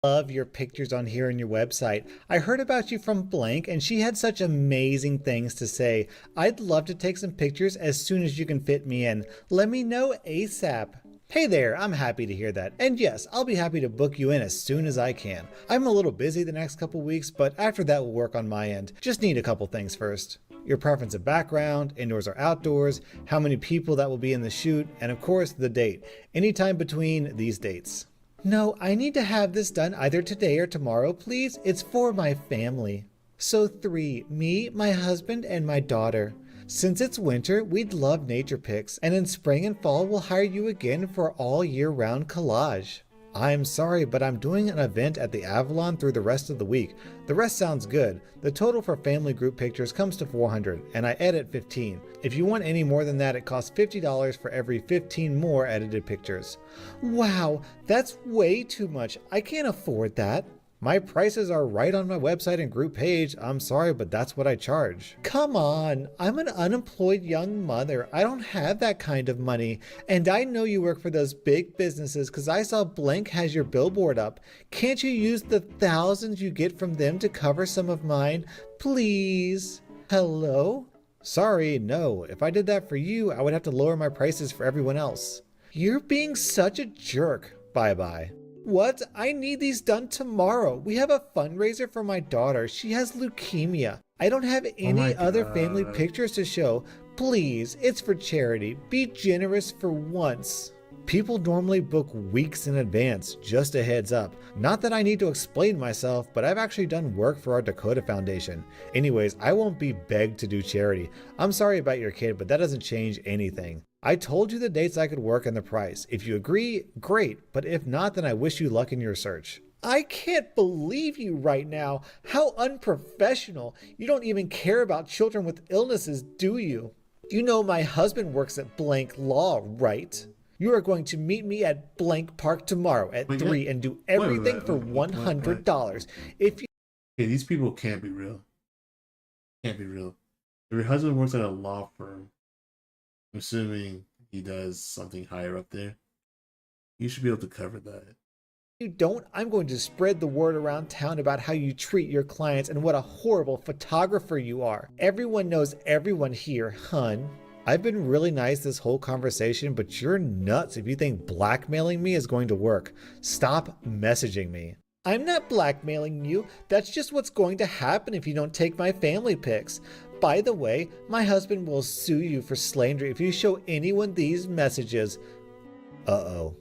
love your pictures on here on your website. I heard about you from blank and she had such amazing things to say. I'd love to take some pictures as soon as you can fit me in. Let me know ASAP. Hey there, I'm happy to hear that. And yes, I'll be happy to book you in as soon as I can. I'm a little busy the next couple weeks, but after that will work on my end. Just need a couple things first. Your preference of background, indoors or outdoors, how many people that will be in the shoot, and of course the date. Anytime between these dates. No, I need to have this done either today or tomorrow, please. It's for my family. So 3, me, my husband, and my daughter. Since it's winter, we'd love nature pics, and in spring and fall, we'll hire you again for all year-round collage. I'm sorry, but I'm doing an event at the Avalon through the rest of the week. The rest sounds good. The total for family group pictures comes to $400, and I edit 15. If you want any more than that, it costs $50 for every 15 more edited pictures. Wow, that's way too much. I can't afford that. My prices are right on my website and group page. I'm sorry, but that's what I charge. Come on, I'm an unemployed young mother. I don't have that kind of money. And I know you work for those big businesses because I saw Blank has your billboard up. Can't you use the thousands you get from them to cover some of mine? Please. Hello? Sorry, no. If I did that for you, I would have to lower my prices for everyone else. You're being such a jerk. Bye-bye. What? I need these done tomorrow. We have a fundraiser for my daughter. She has leukemia. I don't have any other family pictures to show. Please, it's for charity. Be generous for once. People normally book weeks in advance, just a heads up. Not that I need to explain myself, but I've actually done work for our Dakota Foundation. Anyways, I won't be begged to do charity. I'm sorry about your kid, but that doesn't change anything. I told you the dates I could work and the price. If you agree, great, but if not, then I wish you luck in your search. I can't believe you right now. How unprofessional. You don't even care about children with illnesses, do you? You know my husband works at Blank Law, right? You are going to meet me at Blank Park tomorrow at 3 and do everything for $100. If you... Okay, these people can't be real. Can't be real. If your husband works at a law firm, I'm assuming he does something higher up there, you should be able to cover that. you don't, I'm going to spread the word around town about how you treat your clients and what a horrible photographer you are. Everyone knows everyone here, hun. I've been really nice this whole conversation, but you're nuts if you think blackmailing me is going to work. Stop messaging me. I'm not blackmailing you. That's just what's going to happen if you don't take my family pics. By the way, my husband will sue you for slander if you show anyone these messages. Uh-oh.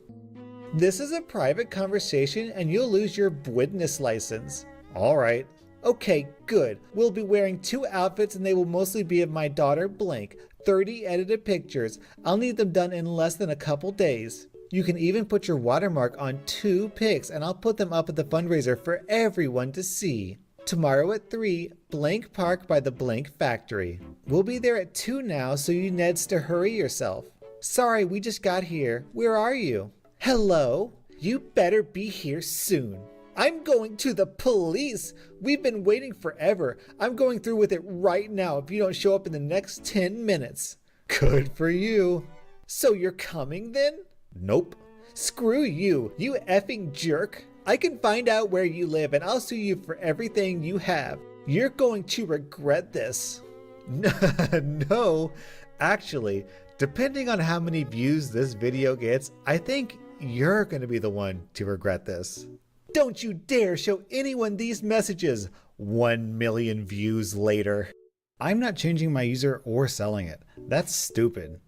This is a private conversation and you'll lose your witness license. All right. Okay, good. We'll be wearing 2 outfits and they will mostly be of my daughter Blank. 30 edited pictures. I'll need them done in less than a couple days. You can even put your watermark on 2 pics and I'll put them up at the fundraiser for everyone to see. Tomorrow at 3, Blank Park by the Blank Factory. We'll be there at 2 now, so you Neds to hurry yourself. Sorry, we just got here. Where are you? Hello? You better be here soon. I'm going to the police. We've been waiting forever. I'm going through with it right now if you don't show up in the next 10 minutes. Good for you. So you're coming then? Nope. Screw you, you effing jerk. I can find out where you live and I'll sue you for everything you have. You're going to regret this. No, actually, depending on how many views this video gets, I think you're going to be the one to regret this. Don't you dare show anyone these messages. 1 million views later. I'm not changing my user or selling it. That's stupid.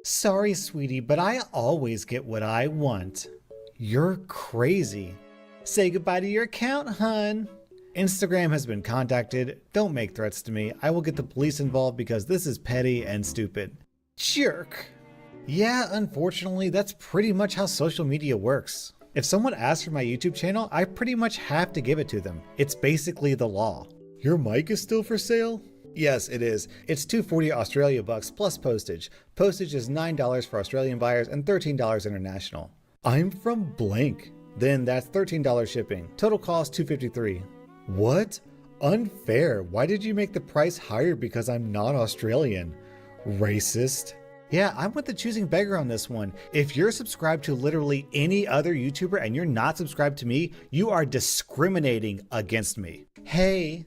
Sorry, sweetie, but I always get what I want. You're crazy. Say goodbye to your account, hun. Instagram has been contacted. Don't make threats to me. I will get the police involved because this is petty and stupid. Jerk. Yeah, unfortunately, that's pretty much how social media works. If someone asks for my YouTube channel, I pretty much have to give it to them. It's basically the law. Your mic is still for sale? Yes, it is. It's $240 Australia bucks plus postage. Postage is $9 for Australian buyers and $13 international. I'm from blank. Then that's $13 shipping. Total cost $253. What? Unfair. Why did you make the price higher because I'm not Australian? Racist. Yeah, I'm with the choosing beggar on this one. If you're subscribed to literally any other YouTuber and you're not subscribed to me, you are discriminating against me. Hey,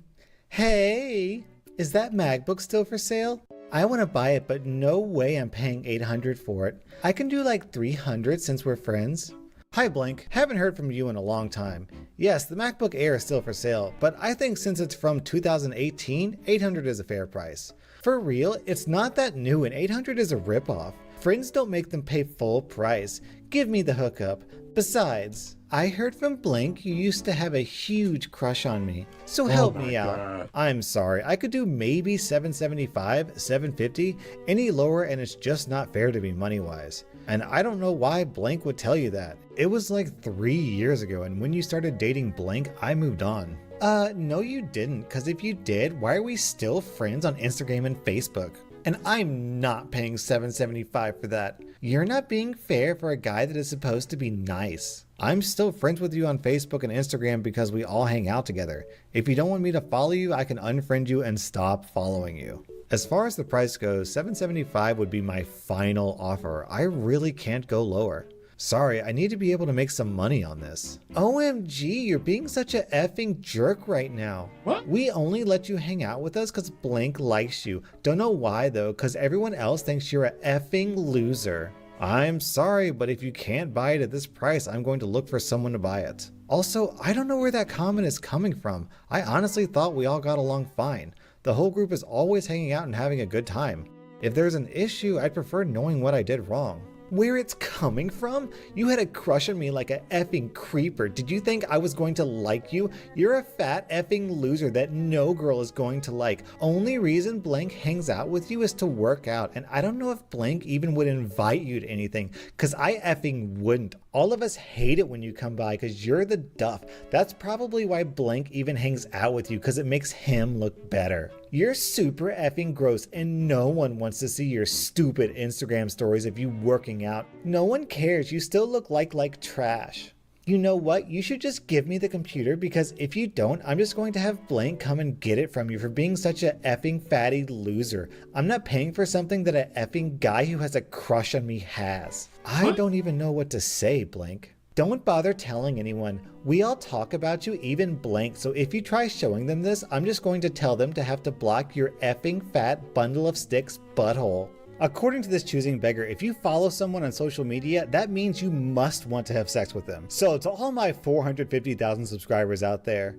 is that MacBook still for sale? I want to buy it, but no way I'm paying $800 for it. I can do like $300 since we're friends. Hi Blank, haven't heard from you in a long time. Yes, the MacBook Air is still for sale, but I think since it's from 2018, $800 is a fair price. For real, it's not that new and $800 is a ripoff. Friends don't make them pay full price. Give me the hookup. Besides, I heard from Blank you used to have a huge crush on me. So help me out. I'm sorry, I could do maybe $775, $750, any lower and it's just not fair to me money-wise. And I don't know why Blank would tell you that. It was like 3 years ago and when you started dating Blank, I moved on. No you didn't, because if you did, why are we still friends on Instagram and Facebook? And I'm not paying $775 for that. You're not being fair for a guy that is supposed to be nice. I'm still friends with you on Facebook and Instagram because we all hang out together. If you don't want me to follow you, I can unfriend you and stop following you. As far as the price goes, $775 would be my final offer. I really can't go lower. Sorry, I need to be able to make some money on this. OMG, you're being such a effing jerk right now. What? We only let you hang out with us because Blank likes you. Don't know why though, because everyone else thinks you're a effing loser. I'm sorry, but if you can't buy it at this price, I'm going to look for someone to buy it. Also, I don't know where that comment is coming from. I honestly thought we all got along fine. The whole group is always hanging out and having a good time. If there's an issue, I'd prefer knowing what I did wrong. Where it's coming from? You had a crush on me like a effing creeper. Did you think I was going to like you? You're a fat effing loser that no girl is going to like. Only reason Blank hangs out with you is to work out, and I don't know if Blank even would invite you to anything, cause I effing wouldn't. All of us hate it when you come by cause you're the duff. That's probably why Blank even hangs out with you, cause it makes him look better. You're super effing gross and no one wants to see your stupid Instagram stories of you working out. No one cares, you still look like trash. You know what, you should just give me the computer because if you don't, I'm just going to have Blank come and get it from you for being such a effing fatty loser. I'm not paying for something that a effing guy who has a crush on me has. I don't even know what to say, Blank. Don't bother telling anyone. We all talk about you, even Blank, so if you try showing them this, I'm just going to tell them to have to block your effing fat bundle of sticks butthole. According to this choosing beggar, if you follow someone on social media, that means you must want to have sex with them. So to all my 450,000 subscribers out there,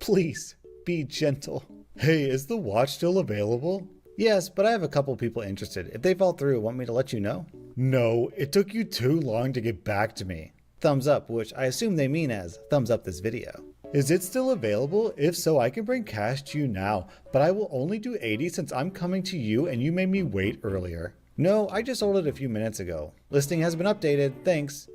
please be gentle. Hey, is the watch still available? Yes, but I have a couple people interested. If they fall through, want me to let you know? No, it took you too long to get back to me. Thumbs up, which I assume they mean as thumbs up this video. Is it still available? If so, I can bring cash to you now, but I will only do 80 since I'm coming to you and you made me wait earlier. No, I just sold it a few minutes ago. Listing has been updated, thanks.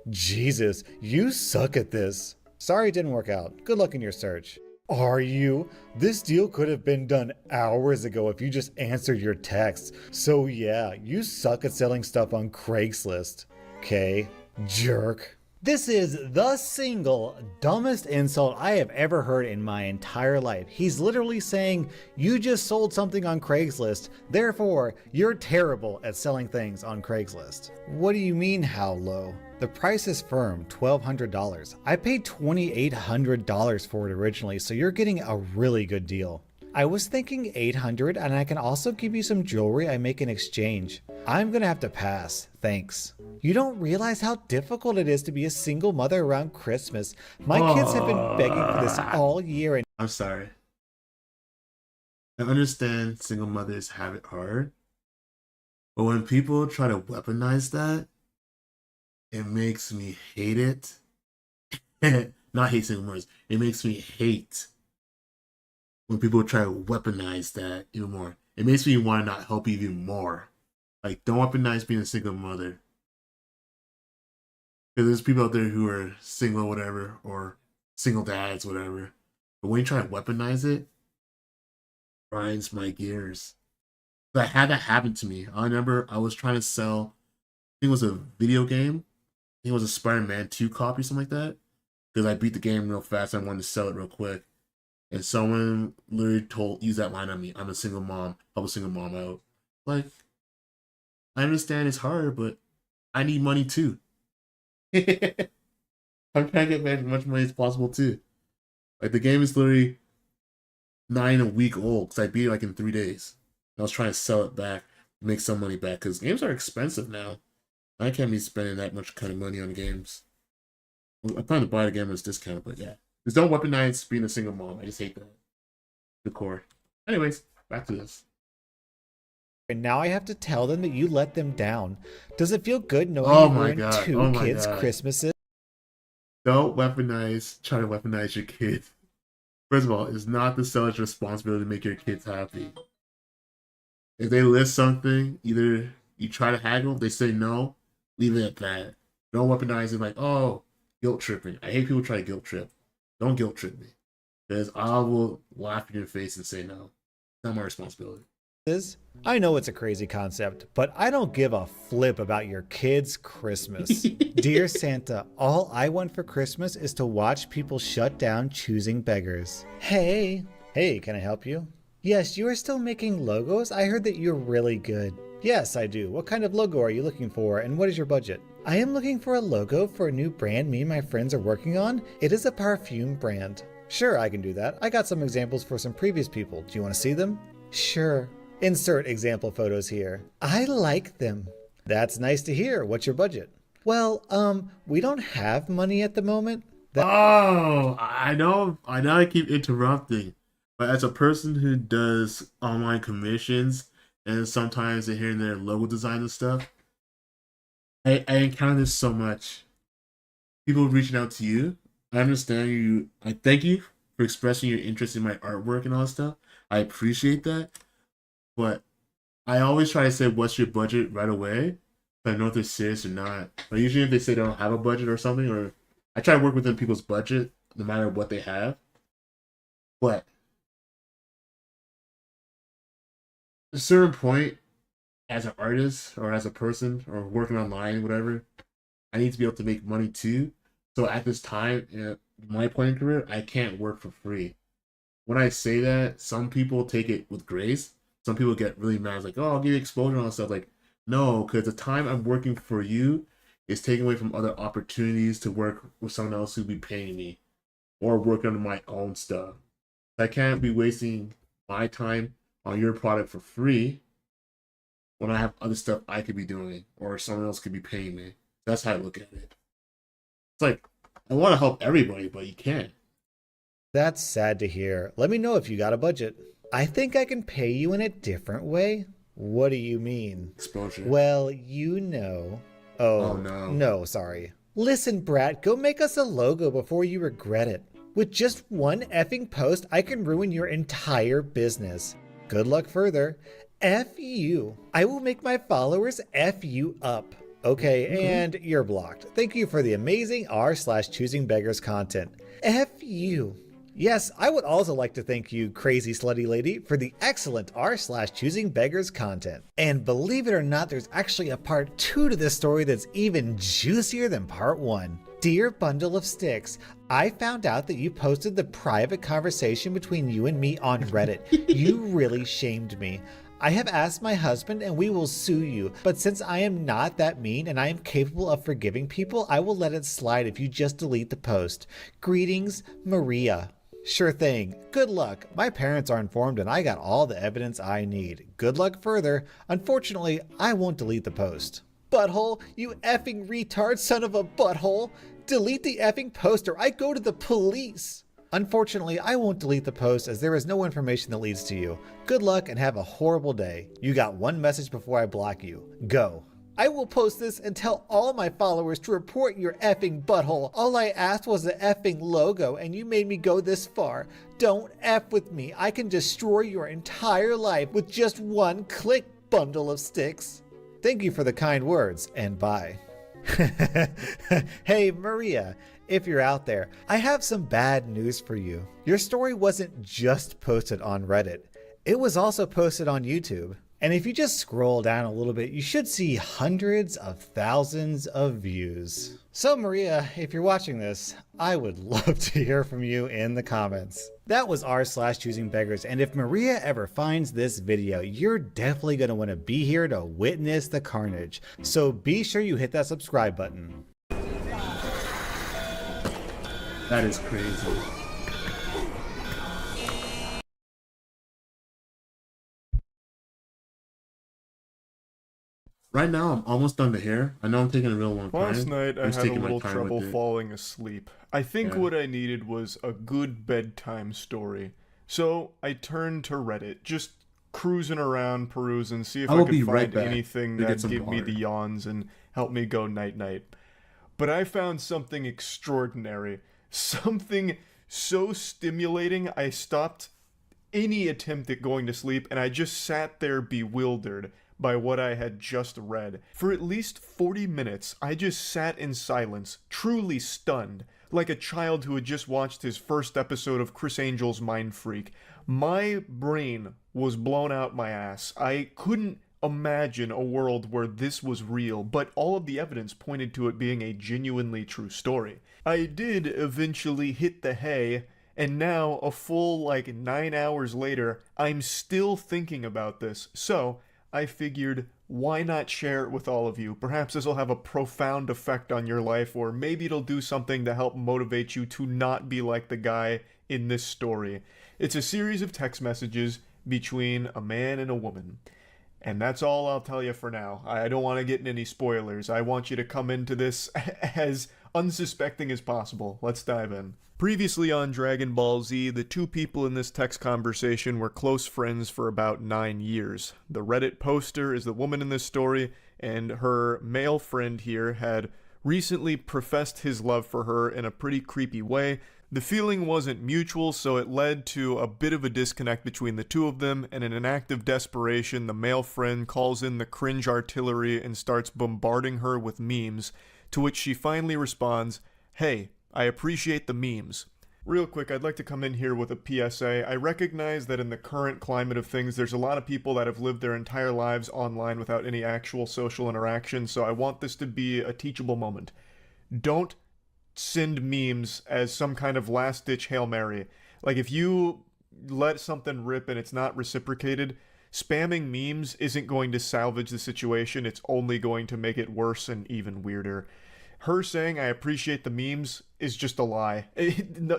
Jesus, you suck at this. Sorry it didn't work out. Good luck in your search. Are you? This deal could have been done hours ago if you just answered your texts. So yeah, you suck at selling stuff on Craigslist. Okay, jerk. This is the single dumbest insult I have ever heard in my entire life. He's literally saying, you just sold something on Craigslist, therefore you're terrible at selling things on Craigslist. What do you mean, how low? The price is firm, $1,200. I paid $2,800 for it originally, so you're getting a really good deal. I was thinking $800, and I can also give you some jewelry I make in exchange. I'm gonna have to pass, thanks. You don't realize how difficult it is to be a single mother around Christmas. My kids have been begging for this all year and— I'm sorry. I understand single mothers have it hard, but when people try to weaponize that, it makes me hate it. Not hate single mothers. It makes me hate when people try to weaponize that even more. It makes me want to not help even more. Like, don't weaponize being a single mother. Because there's people out there who are single, whatever, or single dads, whatever. But when you try to weaponize it, grinds my gears. But I had that happen to me. I remember I was trying to sell, I think it was a video game. I think it was a Spider-Man 2 copy, something like that. Because I beat the game real fast and I wanted to sell it real quick. And someone literally used that line on me. I'm a single mom. Help a single mom out. Like, I understand it's hard, but I need money too. I'm trying to get back as much money as possible too. Like, the game is literally 9 a week old because I beat it like in 3 days. I was trying to sell it back, make some money back because games are expensive now. I can't be spending that much kind of money on games. I plan to buy the game as a discount, but yeah. Just don't weaponize being a single mom. I just hate that. The core. Anyways, back to this. And now I have to tell them that you let them down. Does it feel good knowing you ruined two kids' Christmases? Don't try to weaponize your kids. First of all, it's not the seller's responsibility to make your kids happy. If they list something, either you try to haggle, they say no, leave it at that. Don't weaponize it like, oh, guilt tripping. I hate people try to guilt trip. Don't guilt trip me. Because I will laugh in your face and say no. It's not my responsibility. I know it's a crazy concept, but I don't give a flip about your kids' Christmas. Dear Santa, all I want for Christmas is to watch people shut down choosing beggars. Hey, can I help you? Yes, you are still making logos? I heard that you're really good. Yes, I do. What kind of logo are you looking for, and what is your budget? I am looking for a logo for a new brand me and my friends are working on. It is a perfume brand. Sure, I can do that. I got some examples for some previous people. Do you want to see them? Sure. Insert example photos here. I like them. That's nice to hear. What's your budget? Well, we don't have money at the moment. I know I keep interrupting, but as a person who does online commissions and sometimes they're hearing their logo design and stuff, I encounter this so much. People reaching out to you. I understand you. I thank you for expressing your interest in my artwork and all that stuff. I appreciate that. But I always try to say, what's your budget right away? So I know if they're serious or not. But usually if they say they don't have a budget or something, or I try to work within people's budget, no matter what they have. But at a certain point, as an artist or as a person or working online, whatever, I need to be able to make money too. So at this time, in my point in career, I can't work for free. When I say that, some people take it with grace. Some people get really mad. It's like, oh, I'll give you exposure and all that stuff. Like, no, because the time I'm working for you is taken away from other opportunities to work with someone else who'll be paying me or work on my own stuff. I can't be wasting my time on your product for free when I have other stuff I could be doing or someone else could be paying me. That's how I look at it. It's like, I want to help everybody, but you can't. That's sad to hear. Let me know if you got a budget. I think I can pay you in a different way. What do you mean? Exposure. Well, you know. Oh, no. No, sorry. Listen, Brat, go make us a logo before you regret it. With just one effing post, I can ruin your entire business. Good luck further. F you. I will make my followers F you up. Okay, and you're blocked. Thank you for the amazing r/choosing beggars content. F you. Yes, I would also like to thank you, crazy slutty lady, for the excellent r/choosing beggars content. And believe it or not, there's actually a part 2 to this story that's even juicier than part 1. Dear Bundle of Sticks, I found out that you posted the private conversation between you and me on Reddit. You really shamed me. I have asked my husband and we will sue you, but since I am not that mean and I am capable of forgiving people, I will let it slide if you just delete the post. Greetings, Maria. Sure thing. Good luck. My parents are informed and I got all the evidence I need. Good luck further. Unfortunately, I won't delete the post. Butthole, you effing retard son of a butthole. Delete the effing post or I go to the police. Unfortunately, I won't delete the post as there is no information that leads to you. Good luck and have a horrible day. You got one message before I block you. Go. I will post this and tell all my followers to report your effing butthole. All I asked was the effing logo and you made me go this far. Don't F with me. I can destroy your entire life with just one click, Bundle of Sticks. Thank you for the kind words and bye. Hey Maria, if you're out there, I have some bad news for you. Your story wasn't just posted on Reddit. It was also posted on YouTube. And if you just scroll down a little bit, you should see hundreds of thousands of views. So Maria, if you're watching this, I would love to hear from you in the comments. That was r/choosingbeggars, and if Maria ever finds this video, you're definitely going to want to be here to witness the carnage. So be sure you hit that subscribe button. That is crazy. Right now, I'm almost done the hair. I know I'm taking a real long time. Last night, I I'm just had a taking my little time trouble with it. falling asleep. I think Yeah. what I needed was a good bedtime story. So I turned to Reddit, just cruising around, perusing, see if I I will could be right find back anything to get that'd some give me water. the yawns and help me go night-night. But I found something extraordinary. Something so stimulating, I stopped any attempt at going to sleep, and I just sat there bewildered by what I had just read. For at least 40 minutes, I just sat in silence, truly stunned, like a child who had just watched his first episode of Chris Angel's Mind Freak. My brain was blown out my ass. I couldn't imagine a world where this was real, but all of the evidence pointed to it being a genuinely true story. I did eventually hit the hay, and now, a full 9 hours later, I'm still thinking about this, so I figured, why not share it with all of you? Perhaps this will have a profound effect on your life, or maybe it'll do something to help motivate you to not be like the guy in this story. It's a series of text messages between a man and a woman. And that's all I'll tell you for now. I don't want to get in any spoilers. I want you to come into this as unsuspecting as possible. Let's dive in. Previously on Dragon Ball Z, the two people in this text conversation were close friends for about 9 years. The Reddit poster is the woman in this story, and her male friend here had recently professed his love for her in a pretty creepy way. The feeling wasn't mutual, so it led to a bit of a disconnect between the two of them, and in an act of desperation, the male friend calls in the cringe artillery and starts bombarding her with memes, to which she finally responds, "Hey, I appreciate the memes." Real quick, I'd like to come in here with a PSA. I recognize that in the current climate of things, there's a lot of people that have lived their entire lives online without any actual social interaction, so I want this to be a teachable moment. Don't send memes as some kind of last-ditch Hail Mary. Like, if you let something rip and it's not reciprocated, spamming memes isn't going to salvage the situation. It's only going to make it worse and even weirder. Her saying, "I appreciate the memes," is just a lie.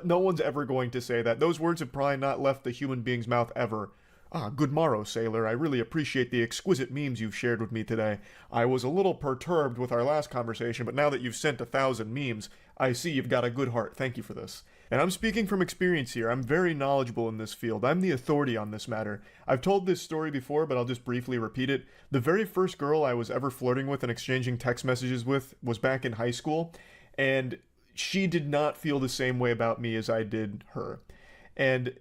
No one's ever going to say that. Those words have probably not left a human being's mouth ever. "Ah, good morrow, sailor. I really appreciate the exquisite memes you've shared with me today. I was a little perturbed with our last conversation, but now that you've sent 1,000 memes, I see you've got a good heart. Thank you for this." And I'm speaking from experience here. I'm very knowledgeable in this field. I'm the authority on this matter. I've told this story before, but I'll just briefly repeat it. The very first girl I was ever flirting with and exchanging text messages with was back in high school, and she did not feel the same way about me as I did her. And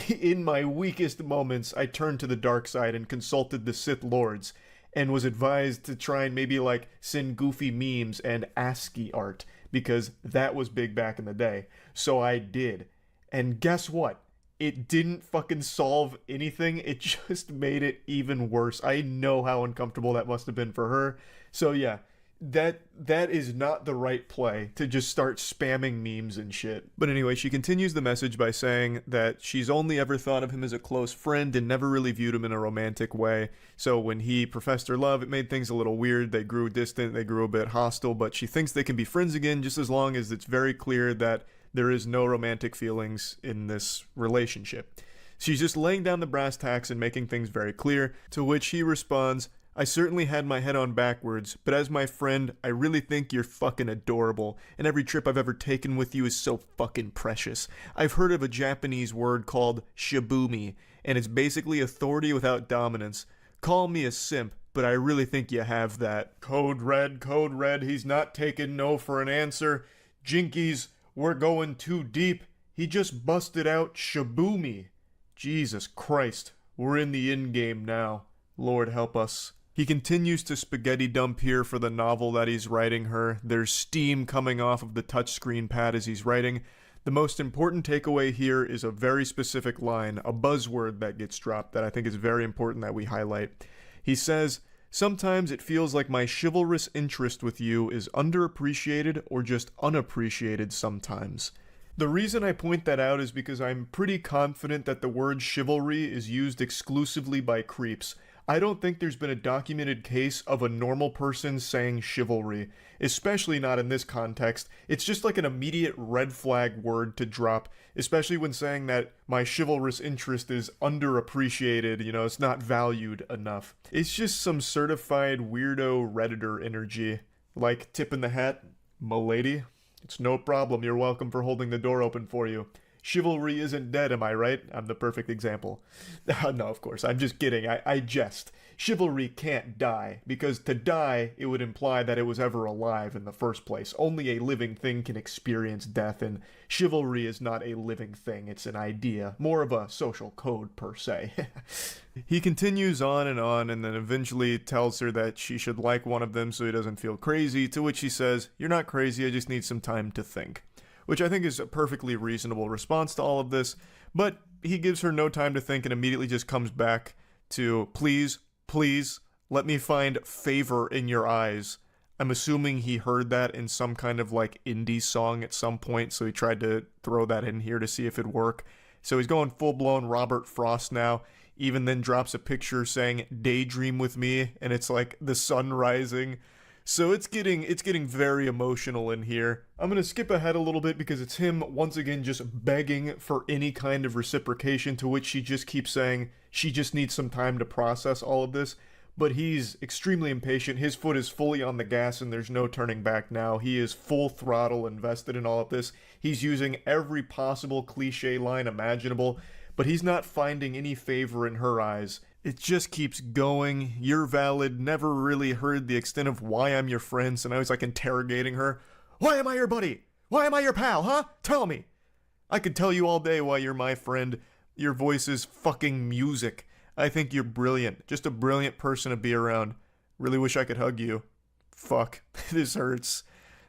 in my weakest moments, I turned to the dark side and consulted the Sith Lords, and was advised to try and maybe send goofy memes and ASCII art, because that was big back in the day. So I did. And guess what? It didn't fucking solve anything. It just made it even worse. I know how uncomfortable that must have been for her. So yeah, that is not the right play to just start spamming memes and shit. But anyway, she continues the message by saying that she's only ever thought of him as a close friend and never really viewed him in a romantic way. So when he professed her love, it made things a little weird. They grew distant, they grew a bit hostile, but she thinks they can be friends again just as long as it's very clear that there is no romantic feelings in this relationship. She's just laying down the brass tacks and making things very clear, to which he responds, I certainly had my head on backwards, but as my friend, I really think you're fucking adorable, and every trip I've ever taken with you is so fucking precious. I've heard of a Japanese word called shibumi, and it's basically authority without dominance. Call me a simp, but I really think you have that. Code red, he's not taking no for an answer. Jinkies, we're going too deep. He just busted out shibumi. Jesus Christ, we're in the in-game now. Lord help us. He continues to spaghetti dump here for the novel that he's writing her. There's steam coming off of the touchscreen pad as he's writing. The most important takeaway here is a very specific line, a buzzword that gets dropped that I think is very important that we highlight. He says, sometimes it feels like my chivalrous interest with you is underappreciated or just unappreciated sometimes. The reason I point that out is because I'm pretty confident that the word chivalry is used exclusively by creeps. I don't think there's been a documented case of a normal person saying chivalry, especially not in this context. It's just like an immediate red flag word to drop, especially when saying that my chivalrous interest is underappreciated, it's not valued enough. It's just some certified weirdo Redditor energy, like tip in the hat, m'lady. It's no problem, you're welcome for holding the door open for you. Chivalry isn't dead, am I right? I'm the perfect example. No, of course, I'm just kidding. I jest. Chivalry can't die, because to die, it would imply that it was ever alive in the first place. Only a living thing can experience death, and chivalry is not a living thing. It's an idea, more of a social code, per se. He continues on, and then eventually tells her that she should like one of them so he doesn't feel crazy, to which he says, you're not crazy, I just need some time to think. Which I think is a perfectly reasonable response to all of this, but he gives her no time to think and immediately just comes back to, please, let me find favor in your eyes. I'm assuming he heard that in some kind of like indie song at some point, so he tried to throw that in here to see if it'd work. So he's going full-blown Robert Frost now, even then drops a picture saying, daydream with me, and it's like the sun rising. So it's getting very emotional in here. I'm going to skip ahead a little bit because it's him once again just begging for any kind of reciprocation, to which she just keeps saying she just needs some time to process all of this. But he's extremely impatient. His foot is fully on the gas and there's no turning back now. He is full throttle invested in all of this. He's using every possible cliche line imaginable, but he's not finding any favor in her eyes. It just keeps going. You're valid. Never really heard the extent of why I'm your friend. So now he's like interrogating her. Why am I your buddy? Why am I your pal, huh? Tell me. I could tell you all day why you're my friend. Your voice is fucking music. I think you're brilliant. Just a brilliant person to be around. Really wish I could hug you. Fuck. This hurts.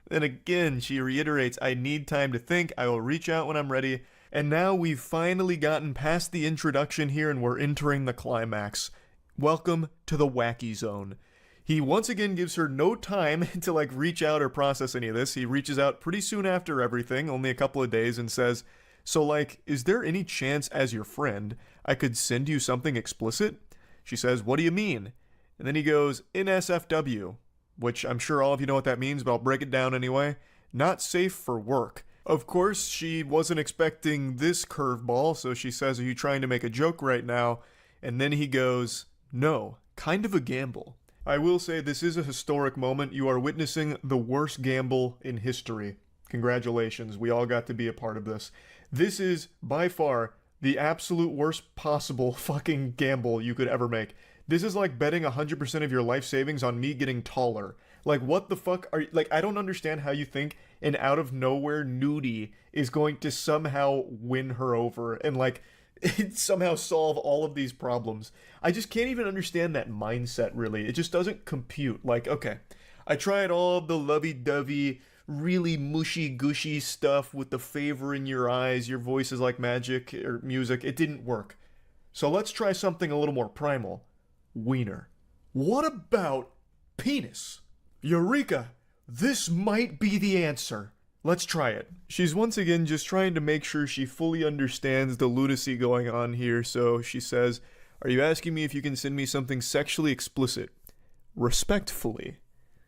Then again, she reiterates, I need time to think. I will reach out when I'm ready. And now we've finally gotten past the introduction here and we're entering the climax. Welcome to the wacky zone. He once again gives her no time to reach out or process any of this. He reaches out pretty soon after everything, only a couple of days, and says, so is there any chance as your friend I could send you something explicit? She says, what do you mean? And then he goes, NSFW, which I'm sure all of you know what that means, but I'll break it down anyway. Not safe for work. Of course, she wasn't expecting this curveball, so she says, are you trying to make a joke right now? And then he goes, no, kind of a gamble. I will say this is a historic moment. You are witnessing the worst gamble in history. Congratulations, we all got to be a part of this. This is, by far, the absolute worst possible fucking gamble you could ever make. This is like betting 100% of your life savings on me getting taller. What the fuck are you, I don't understand how you think an out-of-nowhere nudie is going to somehow win her over and, somehow solve all of these problems. I just can't even understand that mindset, really. It just doesn't compute. Okay, I tried all of the lovey-dovey, really mushy-gushy stuff with the favor in your eyes, your voice is like magic or music. It didn't work. So let's try something a little more primal. Wiener. What about penis? Eureka! This might be the answer. Let's try it. She's once again just trying to make sure she fully understands the lunacy going on here, so she says, "Are you asking me if you can send me something sexually explicit? Respectfully."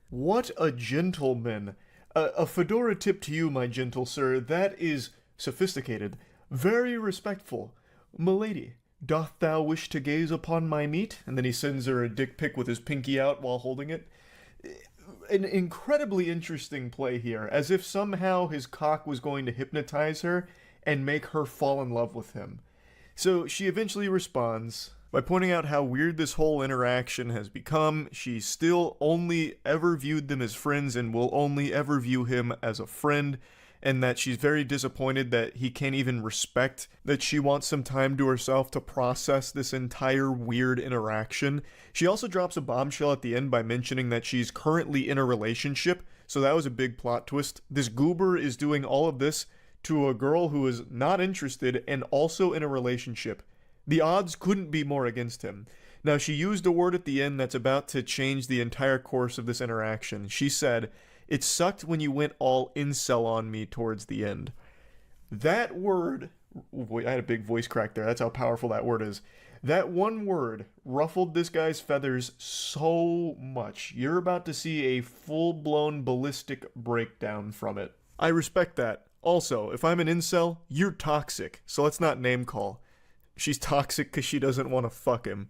What a gentleman. A fedora tip to you, my gentle sir. That is sophisticated. Very respectful. Milady, doth thou wish to gaze upon my meat? And then he sends her a dick pic with his pinky out while holding it. An incredibly interesting play here, as if somehow his cock was going to hypnotize her and make her fall in love with him. So she eventually responds by pointing out how weird this whole interaction has become. She still only ever viewed them as friends and will only ever view him as a friend, and that she's very disappointed that he can't even respect that she wants some time to herself to process this entire weird interaction. She also drops a bombshell at the end by mentioning that she's currently in a relationship, so that was a big plot twist. This goober is doing all of this to a girl who is not interested and also in a relationship. The odds couldn't be more against him. Now, she used a word at the end that's about to change the entire course of this interaction. She said, "It sucked when you went all incel on me towards the end." That word, I had a big voice crack there, that's how powerful that word is. That one word ruffled this guy's feathers so much. You're about to see a full-blown ballistic breakdown from it. I respect that. Also, if I'm an incel, you're toxic, so let's not name call. She's toxic because she doesn't want to fuck him.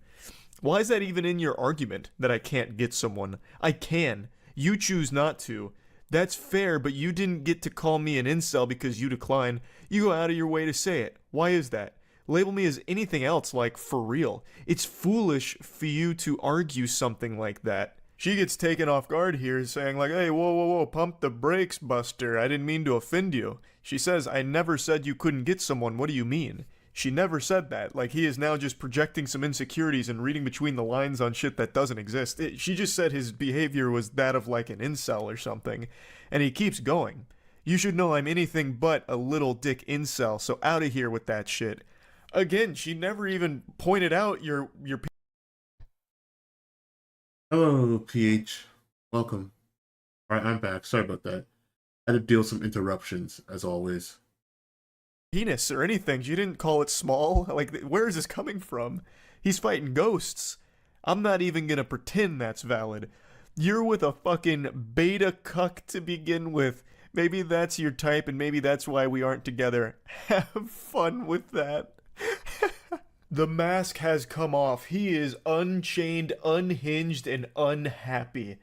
Why is that even in your argument, that I can't get someone? I can. You choose not to. That's fair, but you didn't get to call me an incel because you decline. You go out of your way to say it. Why is that? Label me as anything else, like, for real. It's foolish for you to argue something like that. She gets taken off guard here, saying like, "Hey, whoa, pump the brakes, Buster. I didn't mean to offend you." She says, "I never said you couldn't get someone. What do you mean?" She never said that. Like, he is now just projecting some insecurities and reading between the lines on shit that doesn't exist. She just said his behavior was that of like an incel or something. And he keeps going. "You should know I'm anything but a little dick incel, so out of here with that shit." Again, she never even pointed out your Hello, PH. Welcome. Alright, I'm back. Sorry about that. I had to deal with some interruptions, as always. penis or anything. She didn't call it small. Like, where is this coming from? He's fighting ghosts. I'm not even gonna pretend that's valid. You're with a fucking beta cuck to begin with. Maybe that's your type and maybe that's why we aren't together. Have fun with that. The mask has come off. He is unchained, unhinged, and unhappy.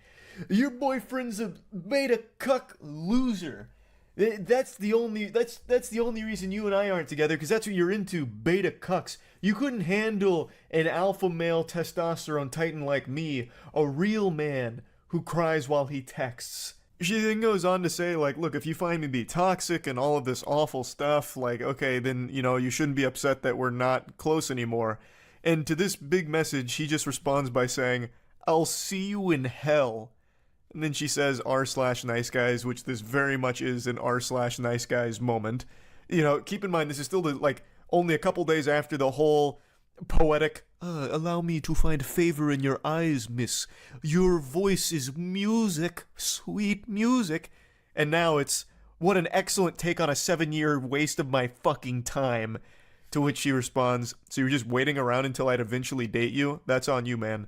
Your boyfriend's a beta cuck loser. That's the only reason you and I aren't together, because that's what you're into, beta cucks. You couldn't handle an alpha male testosterone titan like me, a real man who cries while he texts. She then goes on to say, like, look, if you find me to be toxic and all of this awful stuff, like, okay, then, you know, you shouldn't be upset that we're not close anymore. And to this big message, he just responds by saying, "I'll see you in hell." And then she says r/nice guys, which this very much is an r/nice guys moment. You know, keep in mind, this is still like only a couple days after the whole poetic, "Allow me to find favor in your eyes, miss. Your voice is music, sweet music." And now it's, "What an excellent take on a 7-year waste of my fucking time." To which she responds, "So you're just waiting around until I'd eventually date you? That's on you, man."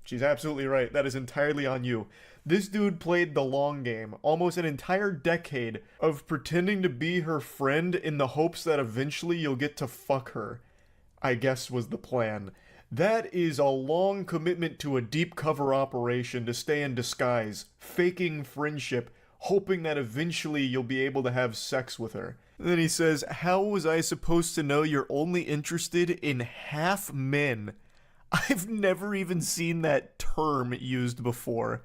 She's absolutely right. That is entirely on you. This dude played the long game, almost an entire decade of pretending to be her friend in the hopes that eventually you'll get to fuck her, I guess was the plan. That is a long commitment to a deep cover operation to stay in disguise, faking friendship, hoping that eventually you'll be able to have sex with her. And then he says, "How was I supposed to know you're only interested in half men?" I've never even seen that term used before.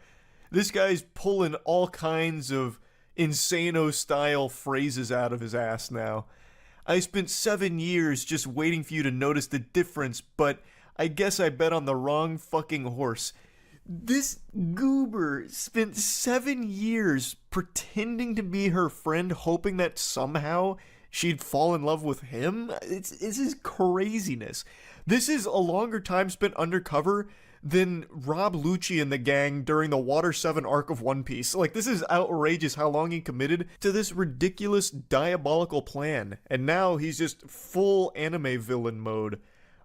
This guy's pulling all kinds of Insano-style phrases out of his ass now. "I spent 7 years just waiting for you to notice the difference, but I guess I bet on the wrong fucking horse." This goober spent 7 years pretending to be her friend, hoping that somehow she'd fall in love with him? This is craziness. This is a longer time spent undercover than Rob Lucci and the gang during the Water 7 arc of One Piece. Like, this is outrageous how long he committed to this ridiculous, diabolical plan. And now he's just full anime villain mode.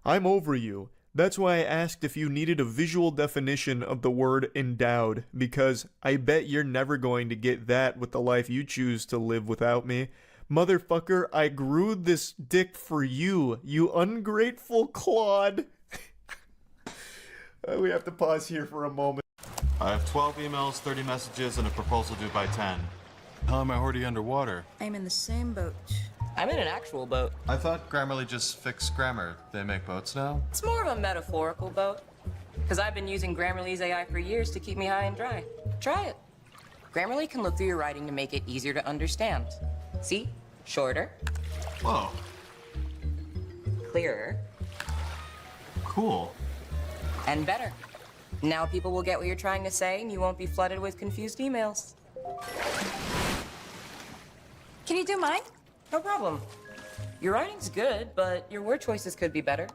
I'm over you. That's why I asked if you needed a visual definition of the word endowed, because I bet you're never going to get that with the life you choose to live without me. Motherfucker, I grew this dick for you, you ungrateful clod. We have to pause here for a moment. I have 12 emails, 30 messages, and a proposal due by 10. How am I already underwater? I'm in the same boat. I'm in an actual boat. I thought Grammarly just fixed grammar. They make boats now? It's more of a metaphorical boat. Because I've been using Grammarly's AI for years to keep me high and dry. Try it. Grammarly can look through your writing to make it easier to understand. See? Shorter. Whoa. Clearer. Cool. And better. Now people will get what you're trying to say and you won't be flooded with confused emails. Can you do mine? No problem. Your writing's good, but your word choices could be better.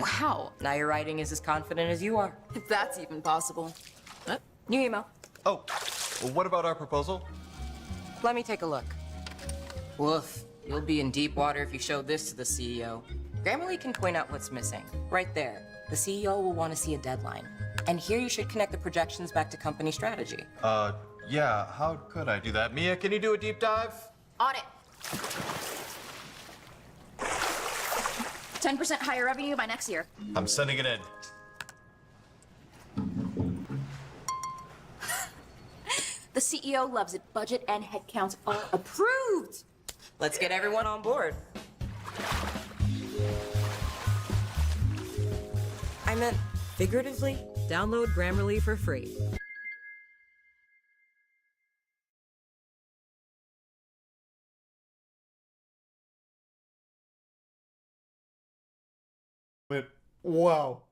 Wow. Now your writing is as confident as you are. If that's even possible. New email. Oh, well, what about our proposal? Let me take a look. Woof. You'll be in deep water if you show this to the CEO. Grammarly can point out what's missing. Right there. The CEO will want to see a deadline. And here you should connect the projections back to company strategy. Yeah, how could I do that? Mia, can you do a deep dive? On it. 10% higher revenue by next year. I'm sending it in. The CEO loves it. Budget and headcounts are approved. Let's get everyone on board. I meant figuratively. Download Grammarly for free. Wow.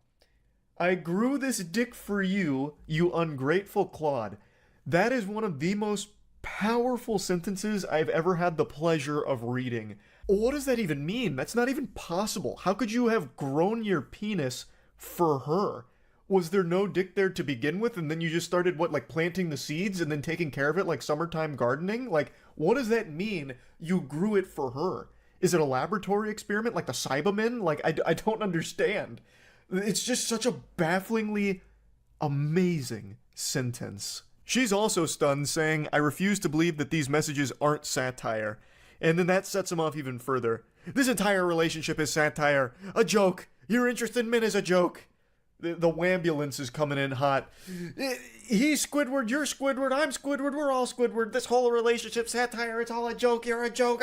I grew this dick for you, you ungrateful clod. That is one of the most powerful sentences I've ever had the pleasure of reading. What does that even mean? That's not even possible. How could you have grown your penis for her? Was there no dick there to begin with, and then you just started, like planting the seeds and then taking care of it like summertime gardening? Like, what does that mean, you grew it for her? Is it a laboratory experiment like the Cybermen? Like, I don't understand. It's just such a bafflingly amazing sentence. She's also stunned, saying, I refuse to believe that these messages aren't satire. And then that sets him off even further. This entire relationship is satire. A joke. Your interest in men is a joke. The wambulance is coming in hot. He's Squidward, you're Squidward, I'm Squidward, we're all Squidward. This whole relationship satire, it's all a joke, you're a joke.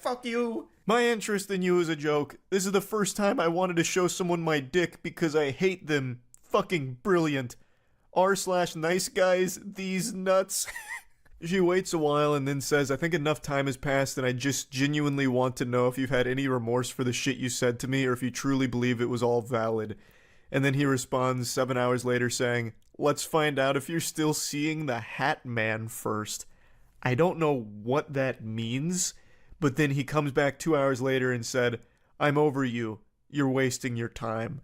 Fuck you. My interest in you is a joke. This is the first time I wanted to show someone my dick because I hate them. Fucking brilliant. r/nice guys, these nuts. She waits a while and then says, I think enough time has passed and I just genuinely want to know if you've had any remorse for the shit you said to me or if you truly believe it was all valid. And then he responds 7 hours later saying, let's find out if you're still seeing the Hat Man first. I don't know what that means, but then he comes back 2 hours later and said, I'm over you. You're wasting your time.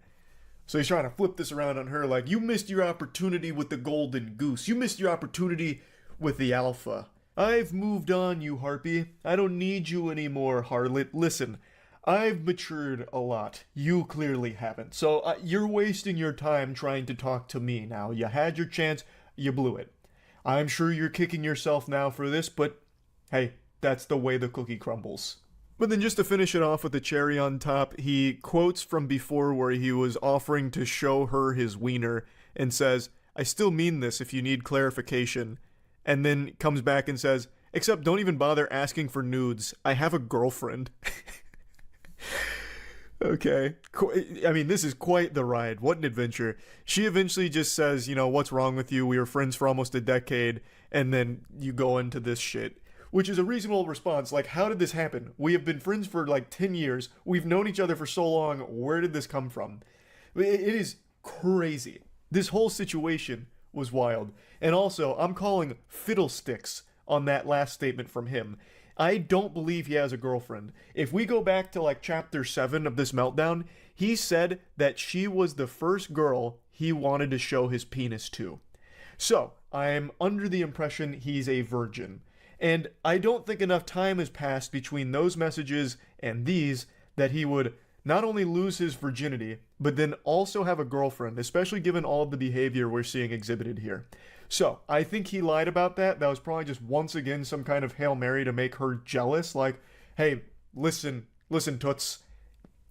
So he's trying to flip this around on her like, you missed your opportunity with the golden goose. You missed your opportunity with the alpha. I've moved on, you harpy. I don't need you anymore, harlot. Listen, I've matured a lot. You clearly haven't. So you're wasting your time trying to talk to me now. You had your chance, you blew it. I'm sure you're kicking yourself now for this, but hey, that's the way the cookie crumbles. But then just to finish it off with the cherry on top, he quotes from before where he was offering to show her his wiener and says, I still mean this if you need clarification. And then comes back and says, except don't even bother asking for nudes. I have a girlfriend. Okay. I mean, this is quite the ride. What an adventure. She eventually just says, what's wrong with you? We were friends for almost a decade. And then you go into this shit. Which is a reasonable response. Like, how did this happen? We have been friends for like 10 years. We've known each other for so long. Where did this come from? It is crazy. This whole situation was wild. And also, I'm calling fiddlesticks on that last statement from him. I don't believe he has a girlfriend. If we go back to like chapter 7 of this meltdown, he said that she was the first girl he wanted to show his penis to. So, I'm under the impression he's a virgin. And I don't think enough time has passed between those messages and these that he would not only lose his virginity, but then also have a girlfriend, especially given all of the behavior we're seeing exhibited here. So, I think he lied about that. That was probably just once again some kind of Hail Mary to make her jealous. Like, hey, listen, Toots,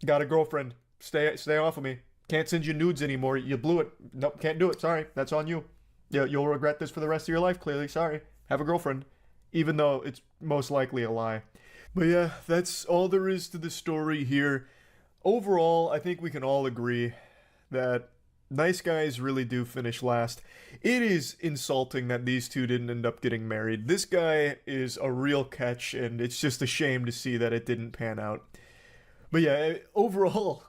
got a girlfriend. Stay off of me. Can't send you nudes anymore. You blew it. Nope, can't do it. Sorry, that's on you. Yeah, you'll regret this for the rest of your life, clearly. Sorry. Have a girlfriend. Even though it's most likely a lie. But yeah, that's all there is to the story here. Overall, I think we can all agree that nice guys really do finish last. It is insulting that these two didn't end up getting married. This guy is a real catch, and it's just a shame to see that it didn't pan out. But yeah, overall,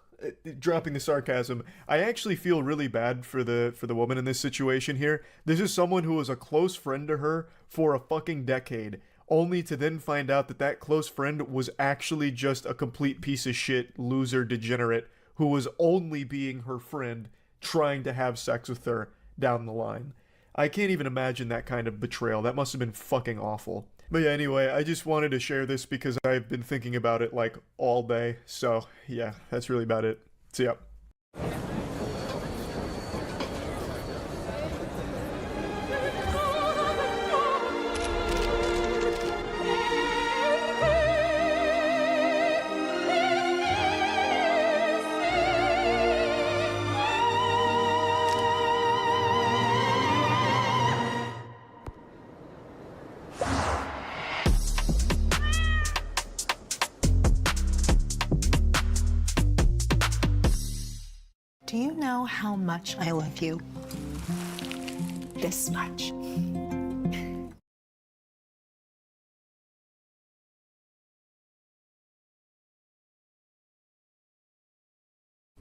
dropping the sarcasm, I actually feel really bad for the woman in this situation here. This is someone who was a close friend to her for a fucking decade, only to then find out that that close friend was actually just a complete piece of shit, loser, degenerate, who was only being her friend, trying to have sex with her down the line. I can't even imagine that kind of betrayal. That must have been fucking awful. But yeah, anyway, I just wanted to share this because I've been thinking about it like all day. So yeah, that's really about it. See ya. Do you know how much I love you? This much.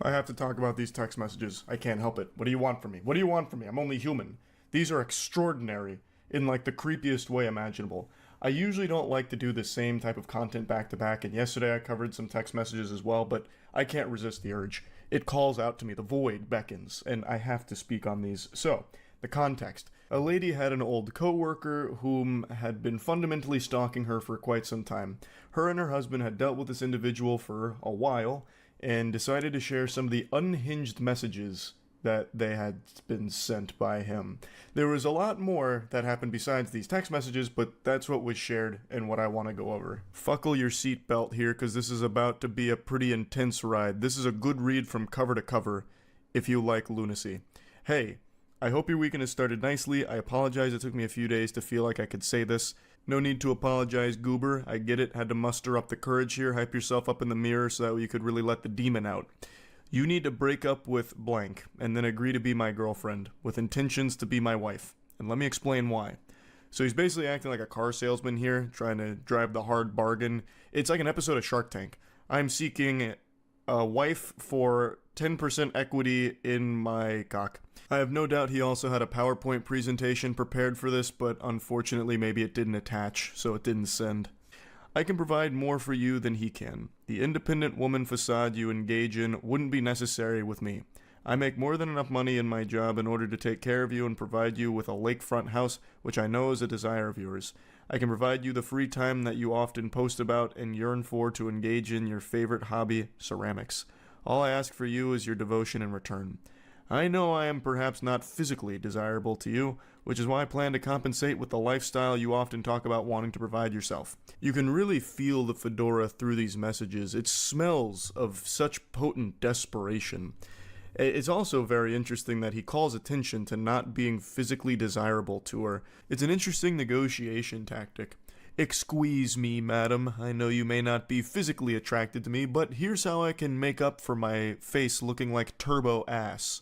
I have to talk about these text messages. I can't help it. What do you want from me? What do you want from me? I'm only human. These are extraordinary in like the creepiest way imaginable. I usually don't like to do the same type of content back to back, and yesterday I covered some text messages as well, but I can't resist the urge. It calls out to me, the void beckons, and I have to speak on these. So, the context. A lady had an old co-worker whom had been fundamentally stalking her for quite some time. Her and her husband had dealt with this individual for a while, and decided to share some of the unhinged messages that they had been sent by him. There was a lot more that happened besides these text messages, but that's what was shared and what I want to go over. Buckle your seatbelt here, because this is about to be a pretty intense ride. This is a good read from cover to cover, if you like lunacy. Hey, I hope your weekend has started nicely. I apologize it took me a few days to feel like I could say this. No need to apologize, goober. I get it. Had to muster up the courage here. Hype yourself up in the mirror so that you could really let the demon out. You need to break up with blank, and then agree to be my girlfriend, with intentions to be my wife. And let me explain why. So he's basically acting like a car salesman here, trying to drive the hard bargain. It's like an episode of Shark Tank. I'm seeking a wife for 10% equity in my cock. I have no doubt he also had a PowerPoint presentation prepared for this, but unfortunately maybe it didn't attach, so it didn't send. I can provide more for you than he can. The independent woman facade you engage in wouldn't be necessary with me. I make more than enough money in my job in order to take care of you and provide you with a lakefront house, which I know is a desire of yours. I can provide you the free time that you often post about and yearn for to engage in your favorite hobby, ceramics. All I ask for you is your devotion in return. I know I am perhaps not physically desirable to you, which is why I plan to compensate with the lifestyle you often talk about wanting to provide yourself. You can really feel the fedora through these messages. It smells of such potent desperation. It's also very interesting that he calls attention to not being physically desirable to her. It's an interesting negotiation tactic. Excuse me, madam. I know you may not be physically attracted to me, but here's how I can make up for my face looking like turbo ass.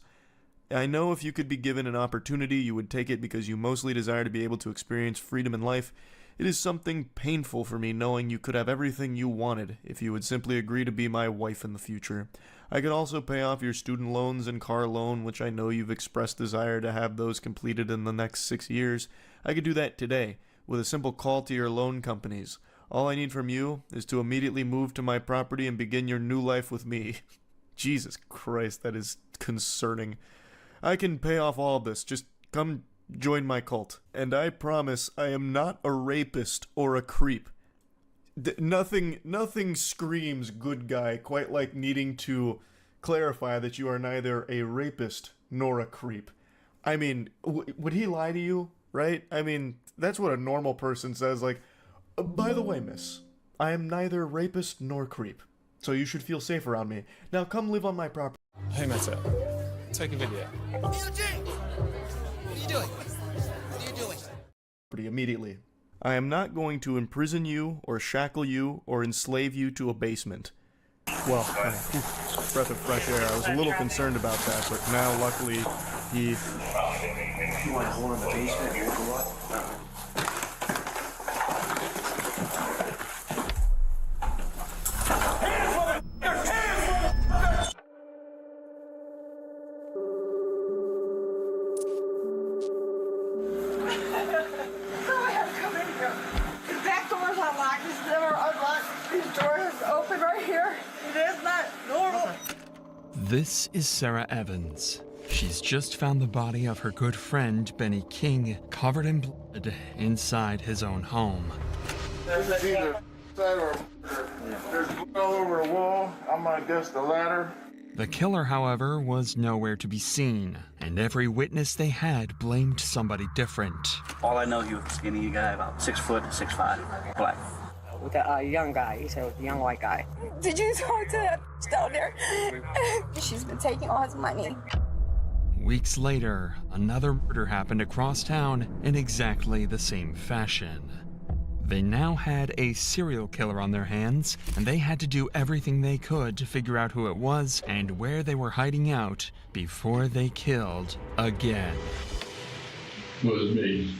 I know if you could be given an opportunity, you would take it because you mostly desire to be able to experience freedom in life. It is something painful for me knowing you could have everything you wanted if you would simply agree to be my wife in the future. I could also pay off your student loans and car loan, which I know you've expressed desire to have those completed in the next 6 years. I could do that today, with a simple call to your loan companies. All I need from you is to immediately move to my property and begin your new life with me. Jesus Christ, that is concerning. I can pay off all of this. Just come join my cult. And I promise I am not a rapist or a creep. Nothing screams good guy quite like needing to clarify that you are neither a rapist nor a creep. I mean, would he lie to you, right? I mean, that's what a normal person says, like, by the way, miss, I am neither rapist nor creep, so you should feel safe around me. Now come live on my property. Hey, Meta. Take a video. What are you doing? What are you doing? Immediately. I am not going to imprison you, or shackle you, or enslave you to a basement. Well, breath of fresh air. I was a little concerned about that, but now, luckily, he... You want to hold in the basement and go up? This is Sarah Evans. She's just found the body of her good friend, Benny King, covered in blood inside his own home. There's either that or there's blood all over the wall. I'm gonna guess the latter. The killer, however, was nowhere to be seen, and every witness they had blamed somebody different. All I know, he was a skinny guy, about 6 foot, 6'5", black. With the young guy, he said with the young white guy. Did you talk to that down there? She's been taking all his money. Weeks later, another murder happened across town in exactly the same fashion. They now had a serial killer on their hands, and they had to do everything they could to figure out who it was and where they were hiding out before they killed again. Was me.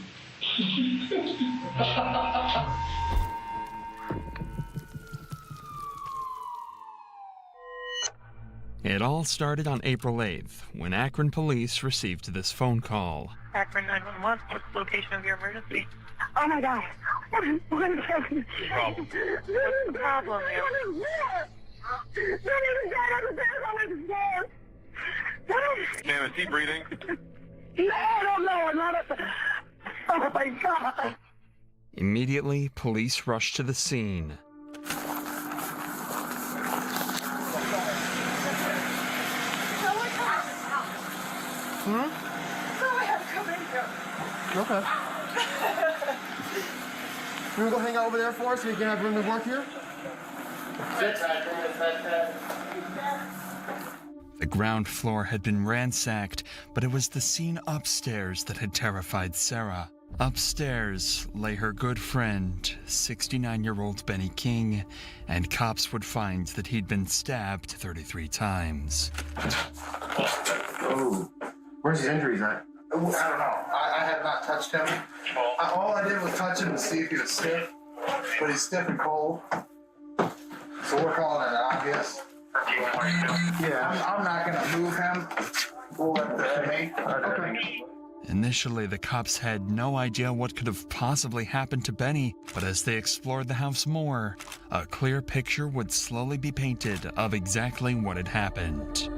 It all started on April 8th, when Akron police received this phone call. Akron 911, what's the location of your emergency? Oh my God. What's the problem? What's the problem, Ma'am, is he breathing? No, not at the... Oh my God. Immediately, police rushed to the scene. Hmm? No, I have to come in here. Okay. You wanna go hang out over there for us so you can have room to work here? The ground floor had been ransacked, but it was the scene upstairs that had terrified Sarah. Upstairs lay her good friend, 69-year-old Benny King, and cops would find that he'd been stabbed 33 times. Oh. Where's his injuries at? I don't know. I have not touched him. All I did was touch him to see if he was stiff, but he's stiff and cold. So we're calling it obvious. Yeah, I'm not gonna move him. We'll let the inmate. Okay. Initially, the cops had no idea what could have possibly happened to Benny, but as they explored the house more, a clear picture would slowly be painted of exactly what had happened.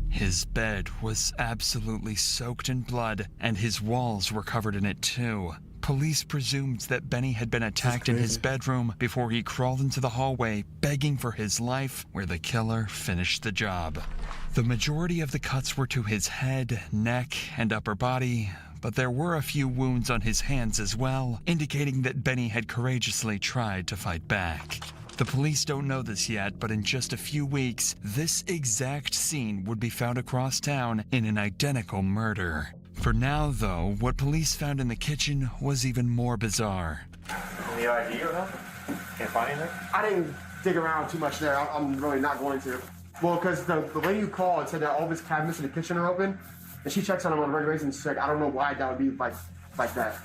His bed was absolutely soaked in blood, and his walls were covered in it too. Police presumed that Benny had been attacked in his bedroom before he crawled into the hallway, begging for his life, where the killer finished the job. The majority of the cuts were to his head, neck, and upper body, but there were a few wounds on his hands as well, indicating that Benny had courageously tried to fight back. The police don't know this yet, but in just a few weeks, this exact scene would be found across town in an identical murder. For now, though, what police found in the kitchen was even more bizarre. Any ID or nothing? Can't find anything? I didn't dig around too much there. I'm really not going to. Well, because the lady who called said that all of his cabinets in the kitchen are open, and she checks on them on a regular basis, and she's like, I don't know why that would be like that.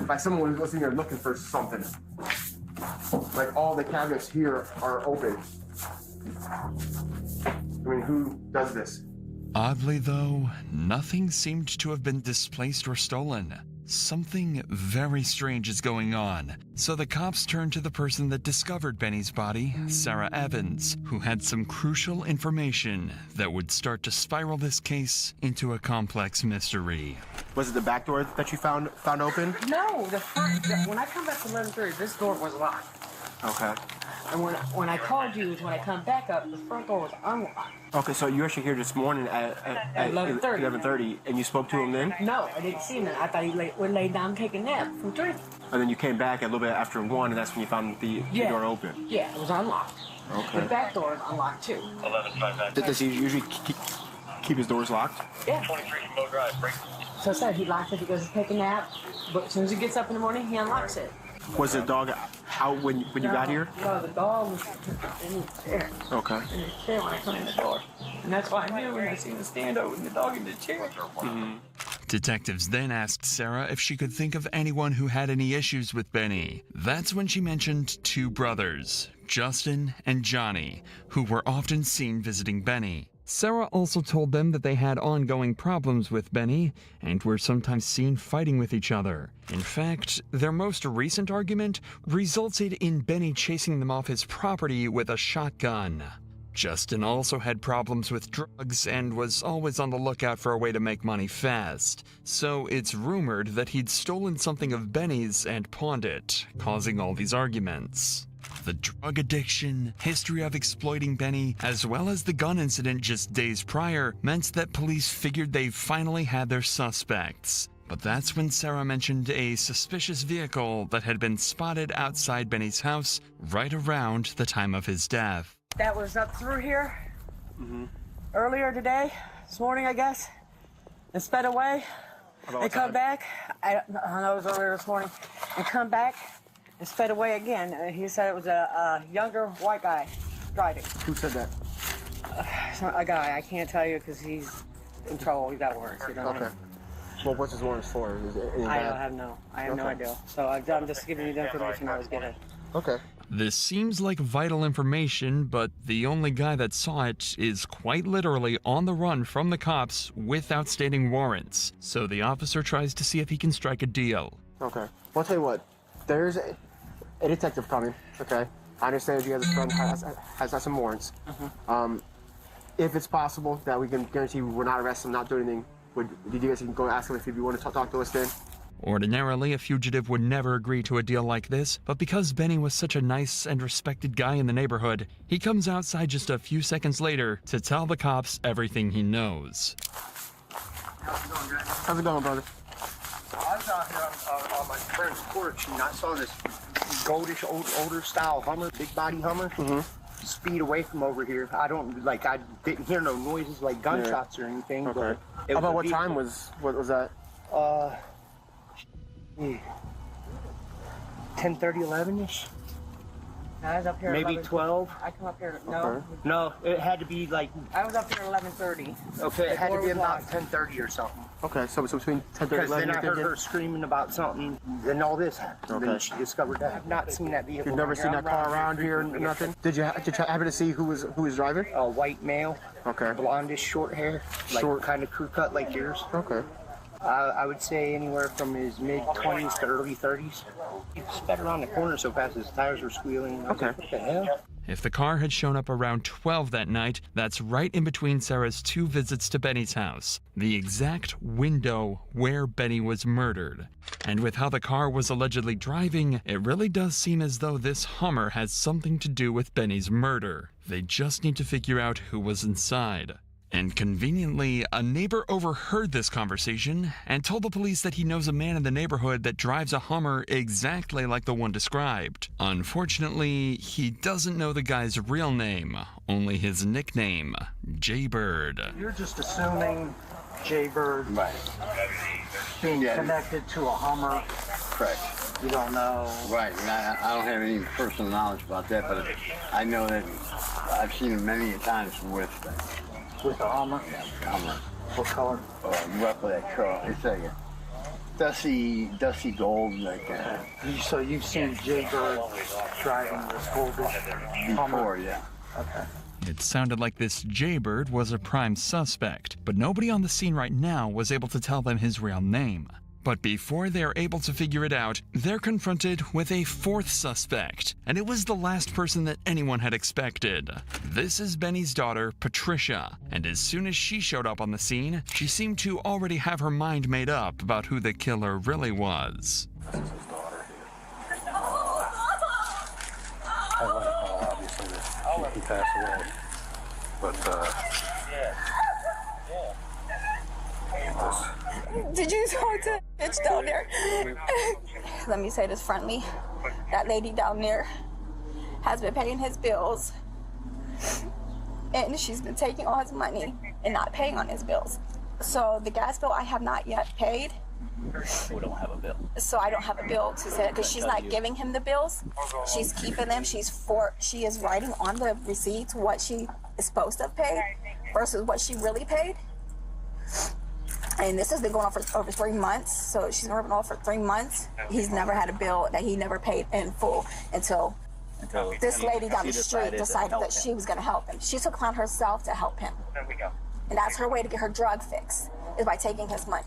Like someone was sitting there looking for something. Like all the cabinets here are open. I mean, who does this? Oddly, though, nothing seemed to have been displaced or stolen. Something very strange is going on, so the cops turn to the person that discovered Benny's body, Sarah Evans, who had some crucial information that would start to spiral this case into a complex mystery. Was it the back door that you found open? No, the front. When I come back to 11:30, this door was locked. Okay. And when I called you, when I come back up, the front door was unlocked. Okay, so you were actually here this morning at 11:30, and you spoke to him then? No, I didn't see him then. I thought he would lay down and take a nap from drinking. And then you came back a little bit after 1, and that's when you found the door open? Yeah, it was unlocked. Okay. The back door is unlocked too. 11:59. Does he usually keep his doors locked? Yeah. 23 Mo Drive, break. So I said he locks it, he goes to take a nap, but as soon as he gets up in the morning, he unlocks it. Was the dog out when you got here? No, the dog was in the chair. Okay. In the chair when I come in the door. And that's why I knew when I seen the stand over and the dog in the chair. Detectives then asked Sarah if she could think of anyone who had any issues with Benny. That's when she mentioned 2 brothers, Justin and Johnny, who were often seen visiting Benny. Sarah also told them that they had ongoing problems with Benny and were sometimes seen fighting with each other. In fact, their most recent argument resulted in Benny chasing them off his property with a shotgun. Justin also had problems with drugs and was always on the lookout for a way to make money fast, so it's rumored that he'd stolen something of Benny's and pawned it, causing all these arguments. The drug addiction, history of exploiting Benny, as well as the gun incident just days prior, meant that police figured they finally had their suspects. But that's when Sarah mentioned a suspicious vehicle that had been spotted outside Benny's house right around the time of his death. That was up through here earlier today, this morning, I guess. And sped away. And come back. I know it was earlier this morning. And come back. And sped away again. He said it was a younger white guy driving. Who said that? A guy. I can't tell you because he's in trouble. He's got warrants. You know? Okay. Well, what's his warrants for? Is it any bad? I have no idea. So I'm just giving you the information I was getting. Okay. This seems like vital information, but the only guy that saw it is quite literally on the run from the cops with outstanding warrants. So the officer tries to see if he can strike a deal. Okay. Well, I'll tell you what. There's a detective coming, okay? I understand you guys' friend has some warrants. If it's possible that we can guarantee we're not arresting him, not doing anything, you guys can go ask him if he'd be willing to talk to us then? Ordinarily, a fugitive would never agree to a deal like this, but because Benny was such a nice and respected guy in the neighborhood, he comes outside just a few seconds later to tell the cops everything he knows. How's it going, brother? I was out here on my friend's porch, and I saw this goldish, older style Hummer, big body Hummer, speed away from over here. I didn't hear no noises like gunshots or anything. Okay. But About what time was that? 10:30, 11ish. I was up here. Maybe 12. I come up here. No, it had to be like. I was up here at 11:30. Okay, it had to be about 10:30 or something. Okay, so between 10:30 and 11. Because then I heard her screaming about something, and all this happened. Okay. Then she discovered that. I've not seen that vehicle. You've never seen that car around here? Nothing. Did you happen to see who was driving? A white male. Okay. Blondish, short hair, like kind of crew cut like yours. Okay. I would say anywhere from his mid-20s to early 30s. He sped around the corner so fast his tires were squealing. Okay. Like, what the hell? If the car had shown up around 12 that night, that's right in between Sarah's 2 visits to Benny's house, the exact window where Benny was murdered. And with how the car was allegedly driving, it really does seem as though this Hummer has something to do with Benny's murder. They just need to figure out who was inside. And conveniently, a neighbor overheard this conversation and told the police that he knows a man in the neighborhood that drives a Hummer exactly like the one described. Unfortunately, he doesn't know the guy's real name, only his nickname, Jaybird. You're just assuming Jaybird being connected to a Hummer. Correct. You don't know. Right. I don't have any personal knowledge about that, but I know that I've seen him many times with a Hummer? Yeah, Hummer. What color? Roughly that color. It's like a dusty gold, like that. So you've seen Jaybird driving this goldish Hummer? Before, yeah. Okay. It sounded like this Jaybird was a prime suspect, but nobody on the scene right now was able to tell them his real name. But before they're able to figure it out, they're confronted with a fourth suspect, and it was the last person that anyone had expected. This is Benny's daughter, Patricia, and as soon as she showed up on the scene, she seemed to already have her mind made up about who the killer really was. This is his daughter. I let it know, obviously, that he passed away. But, Did you talk to the bitch down there? Let me say this friendly. That lady down there has been paying his bills. And she's been taking all his money and not paying on his bills. So the gas bill I have not yet paid. We don't have a bill. So I don't have a bill to say because she's not giving him the bills. She's keeping them. She is writing on the receipts what she is supposed to have paid versus what she really paid. And this has been going on for over 3 months. So she's been working on for 3 months. He's never had a bill that he never paid in full until this lady down the street decided that she was going to help him. She took upon herself to help him. There we go. And that's her way to get her drug fix, is by taking his money.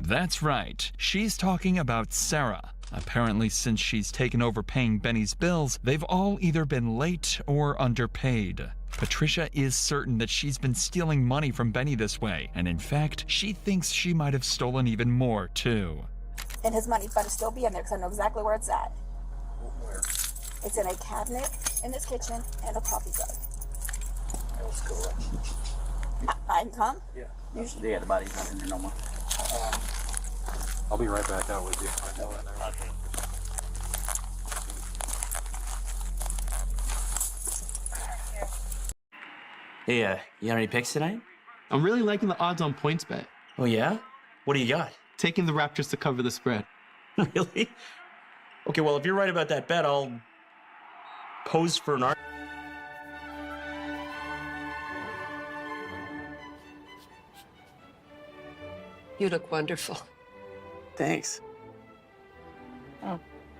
That's right. She's talking about Sarah. Apparently, since she's taken over paying Benny's bills, they've all either been late or underpaid. Patricia is certain that she's been stealing money from Benny this way, and in fact, she thinks she might have stolen even more, too. And his money better still be in there because I know exactly where it's at. Where? It's in a cabinet in his kitchen and a coffee jug. Let's go. I can come? Yeah. Usually. Yeah, the body's not in there no more. I'll be right back out with you. Hey, you got any picks tonight? I'm really liking the odds on points bet. Oh, yeah? What do you got? Taking the Raptors to cover the spread. Really? Okay, well, if you're right about that bet, I'll pose for an art. You look wonderful. Thanks. Oh.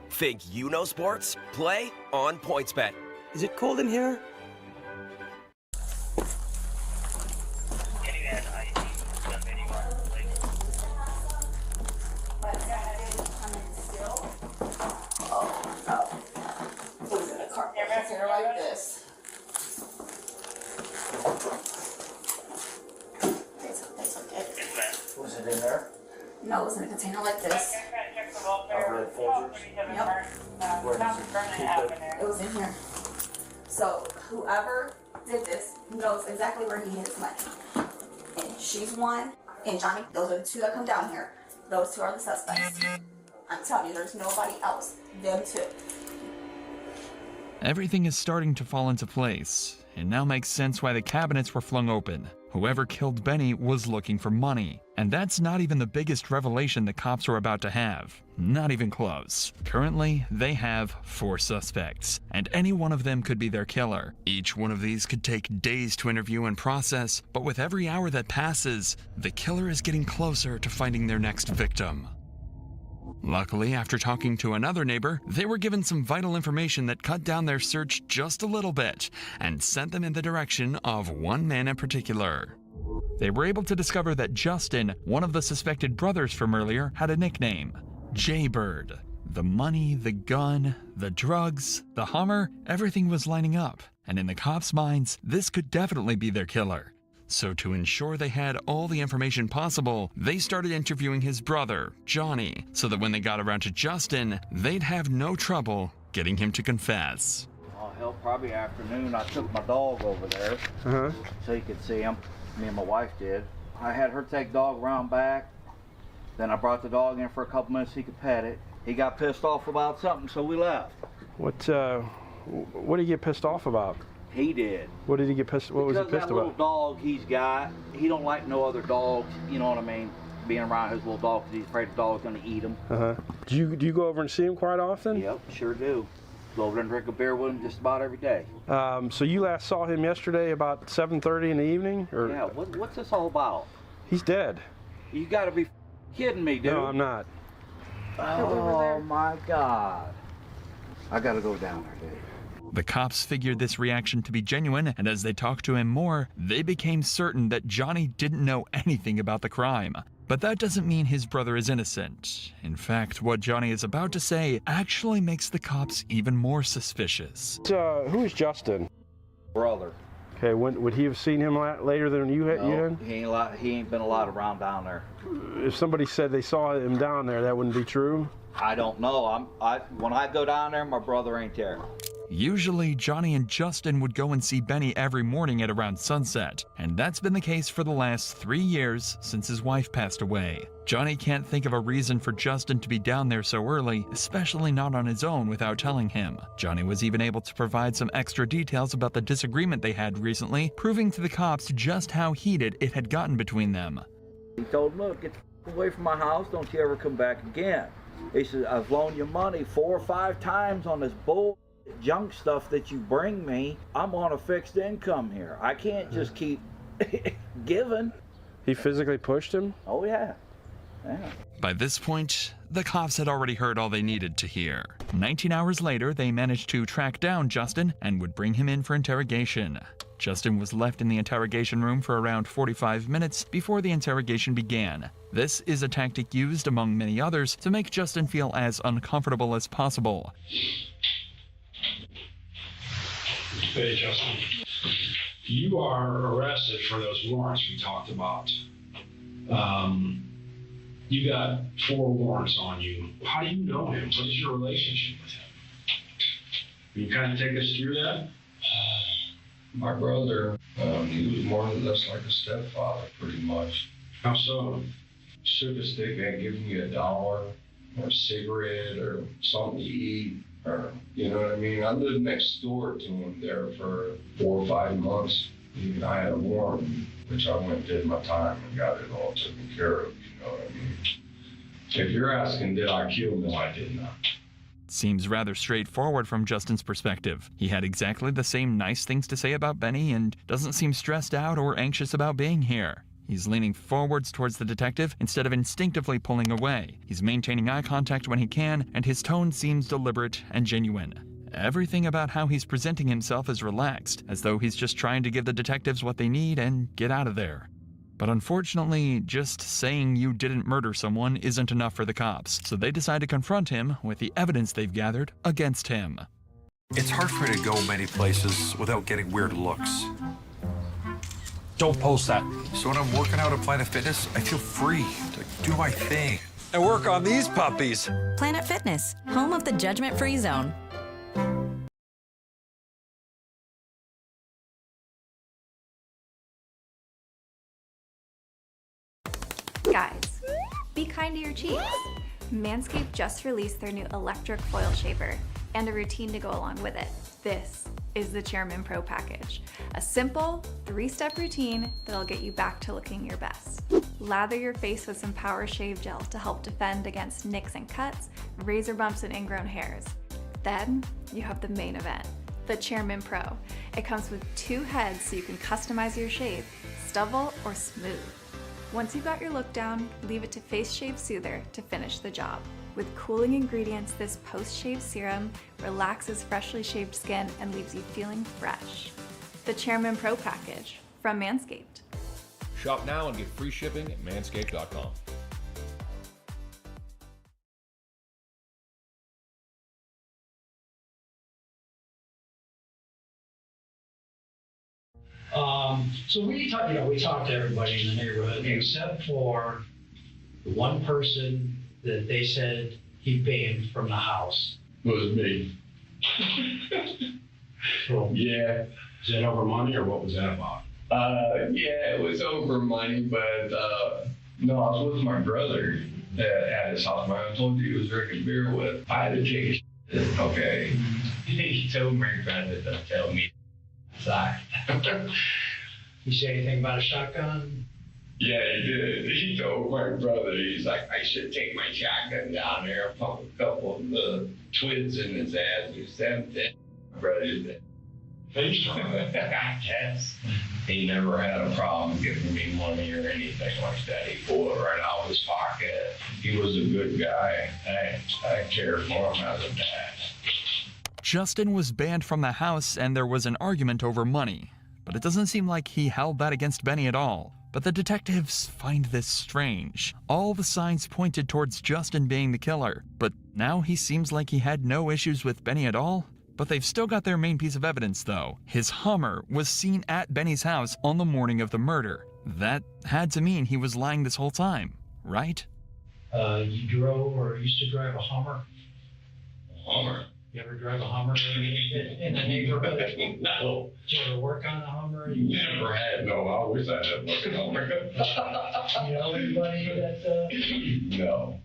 Think you know sports? Play on PointsBet. Is it cold in here? Like this. Was it in there? No, it was in a container like this. Red Folgers? Yep. Where does it keep it? It was in here. So whoever did this knows exactly where he hid his money. And she's one, and Johnny, those are the two that come down here. Those two are the suspects. I'm telling you, there's nobody else. Them two. Everything is starting to fall into place. It now makes sense why the cabinets were flung open. Whoever killed Benny was looking for money. And that's not even the biggest revelation the cops are about to have. Not even close. Currently, they have 4 suspects, and any one of them could be their killer. Each one of these could take days to interview and process, but with every hour that passes, the killer is getting closer to finding their next victim. Luckily, after talking to another neighbor, they were given some vital information that cut down their search just a little bit and sent them in the direction of one man in particular. They were able to discover that Justin, one of the suspected brothers from earlier, had a nickname, Jaybird. The money, the gun, the drugs, the Hummer, everything was lining up, and in the cops' minds, this could definitely be their killer. So to ensure they had all the information possible, they started interviewing his brother, Johnny, so that when they got around to Justin, they'd have no trouble getting him to confess. Oh, hell, probably afternoon, I took my dog over there so you could see him. Me and my wife did. I had her take the dog around back. Then I brought the dog in for a couple minutes so he could pet it. He got pissed off about something, so we left. What did he get pissed off about? He did. What did he get pissed? What was he pissed Because that little about? dog he's got, he don't like no other dogs. You know what I mean? Being around his little dog because he's afraid the dog's gonna eat him. Do you go over and see him quite often? Yep, sure do. Go over there and drink a beer with him just about every day. So you last saw him yesterday about 7:30 in the evening, or? Yeah. What's this all about? He's dead. You got to be kidding me, dude. No, I'm not. Oh my God. I gotta go down there, dude. The cops figured this reaction to be genuine, and as they talked to him more, they became certain that Johnny didn't know anything about the crime. But that doesn't mean his brother is innocent. In fact, what Johnny is about to say actually makes the cops even more suspicious. Who is Justin? Brother. Okay, would he have seen him later than you had? No, he ain't been a lot around down there. If somebody said they saw him down there, that wouldn't be true? I don't know. When I go down there, my brother ain't there. Usually, Johnny and Justin would go and see Benny every morning at around sunset, and that's been the case for the last 3 years since his wife passed away. Johnny can't think of a reason for Justin to be down there so early, especially not on his own without telling him. Johnny was even able to provide some extra details about the disagreement they had recently, proving to the cops just how heated it had gotten between them. He told him, look, get the f away from my house, don't you ever come back again. He said, I've loaned you money 4 or 5 times on this bull junk stuff that you bring me. I'm on a fixed income here. I can't just keep giving. He physically pushed him? Oh, yeah. By this point, the cops had already heard all they needed to hear. 19 hours later, they managed to track down Justin and would bring him in for interrogation. Justin was left in the interrogation room for around 45 minutes before the interrogation began. This is a tactic used, among many others, to make Justin feel as uncomfortable as possible. Hey, Justin. You are arrested for those warrants we talked about. You got 4 warrants on you. How do you know him? What is your relationship with him? Can you kind of take us through that? My brother, he was more or less like a stepfather, pretty much. How so? Shook a stick and giving you $1 or a cigarette or something to eat, or you know what I mean? I lived next door to him there for 4 or 5 months. Even I had a warrant, which I went and did my time and got it all taken care of. You know what I mean? If you're asking, did I kill him? No, I did not. Seems rather straightforward from Justin's perspective. He had exactly the same nice things to say about Benny and doesn't seem stressed out or anxious about being here. He's leaning forwards towards the detective instead of instinctively pulling away. He's maintaining eye contact when he can, and his tone seems deliberate and genuine. Everything about how he's presenting himself is relaxed, as though he's just trying to give the detectives what they need and get out of there. But unfortunately, just saying you didn't murder someone isn't enough for the cops, so they decide to confront him with the evidence they've gathered against him. It's hard for me to go many places without getting weird looks. Don't post that. So when I'm working out at Planet Fitness, I feel free to do my thing. And work on these puppies. Planet Fitness, home of the judgment-free zone. Guys, be kind to your cheeks. Manscaped just released their new electric foil shaver and a routine to go along with it. This is the Chairman Pro package, a simple 3-step routine that'll get you back to looking your best. Lather your face with some Power Shave Gel to help defend against nicks and cuts, razor bumps, and ingrown hairs. Then you have the main event, the Chairman Pro. It comes with 2 heads so you can customize your shave, stubble or smooth. Once you've got your look down, leave it to Face Shave Soother to finish the job. With cooling ingredients, this post-shave serum relaxes freshly shaved skin and leaves you feeling fresh. The Chairman Pro package from Manscaped. Shop now and get free shipping at manscaped.com. So we talked to everybody in the neighborhood except for the one person that they said he banned from the house. Was me. So, Yeah. is that over money or what was that about? Yeah, it was over money, but no, I was with my brother at his house. I told you he was drinking beer with. I had to take a shit, okay? He told my brother to tell me. Sorry. You say anything about a shotgun? Yeah, he did. He told my brother, he's like, I should take my shotgun down there, pump a couple of the twins in his ass or something. My brother did. I guess. He never had a problem giving me money or anything like that. He pulled it right out of his pocket. He was a good guy. I cared for him as a dad. Justin was banned from the house and there was an argument over money, but it doesn't seem like he held that against Benny at all. But the detectives find this strange. All the signs pointed towards Justin being the killer, but now he seems like he had no issues with Benny at all. But they've still got their main piece of evidence, though. His Hummer was seen at Benny's house on the morning of the murder. That had to mean he was lying this whole time, right? You drove or used to drive a Hummer? Hummer? You ever drive a Hummer in the neighborhood? No. Did you ever work on a Hummer? Never had, no. I wish I had worked on a Hummer. You know anybody that... No.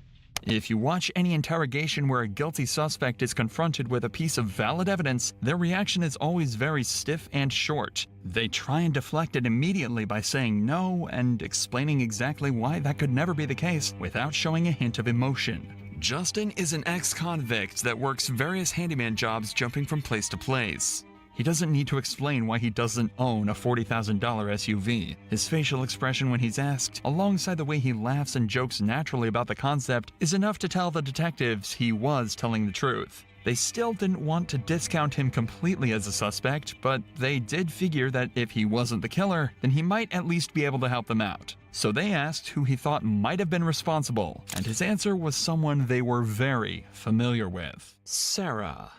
If you watch any interrogation where a guilty suspect is confronted with a piece of valid evidence, their reaction is always very stiff and short. They try and deflect it immediately by saying no and explaining exactly why that could never be the case without showing a hint of emotion. Justin is an ex-convict that works various handyman jobs jumping from place to place. He doesn't need to explain why he doesn't own a $40,000 SUV. His facial expression when he's asked, alongside the way he laughs and jokes naturally about the concept, is enough to tell the detectives he was telling the truth. They still didn't want to discount him completely as a suspect, but they did figure that if he wasn't the killer, then he might at least be able to help them out. So they asked who he thought might have been responsible, and his answer was someone they were very familiar with. Sarah.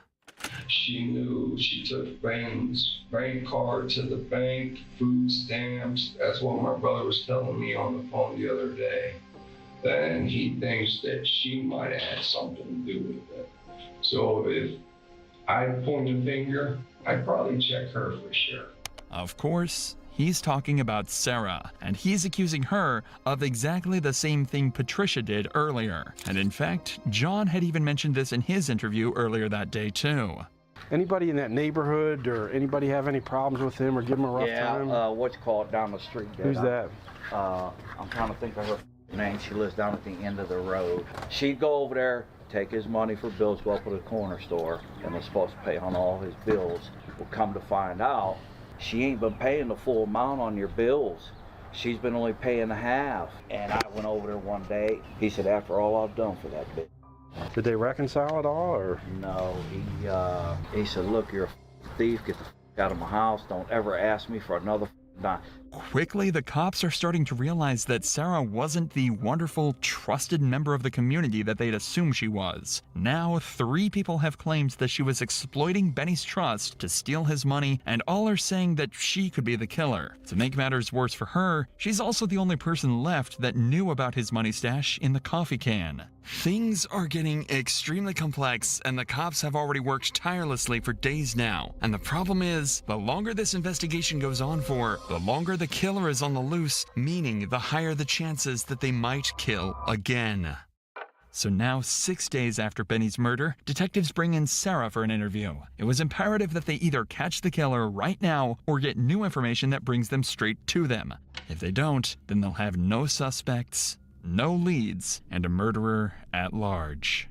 She knew. She took Ben's bank card to the bank, food stamps. That's what my brother was telling me on the phone the other day. Then he thinks that she might have had something to do with it. So if I point a finger, I'd probably check her for sure. Of course, he's talking about Sarah, and he's accusing her of exactly the same thing Patricia did earlier. And in fact, John had even mentioned this in his interview earlier that day too. Anybody in that neighborhood or anybody have any problems with him or give him a rough time? Yeah, what's called down the street there. Who's that? I'm trying to think of her name. She lives down at the end of the road. She'd go over there, take his money for bills, go up to the corner store, and was supposed to pay on all his bills. Well, come to find out, she ain't been paying the full amount on your bills. She's been only paying half. And I went over there one day. He said, after all I've done for that bitch. Did they reconcile at all, or? No, he said, look, you're a thief, get the f out of my house, don't ever ask me for another dime. Quickly, the cops are starting to realize that Sarah wasn't the wonderful, trusted member of the community that they'd assumed she was. Now, 3 people have claimed that she was exploiting Benny's trust to steal his money, and all are saying that she could be the killer. To make matters worse for her, she's also the only person left that knew about his money stash in the coffee can. Things are getting extremely complex, and the cops have already worked tirelessly for days now. And the problem is, the longer this investigation goes on for, the longer the killer is on the loose, meaning the higher the chances that they might kill again. So now, 6 days after Benny's murder, detectives bring in Sarah for an interview. It was imperative that they either catch the killer right now or get new information that brings them straight to them. If they don't, then they'll have no suspects, no leads, and a murderer at large.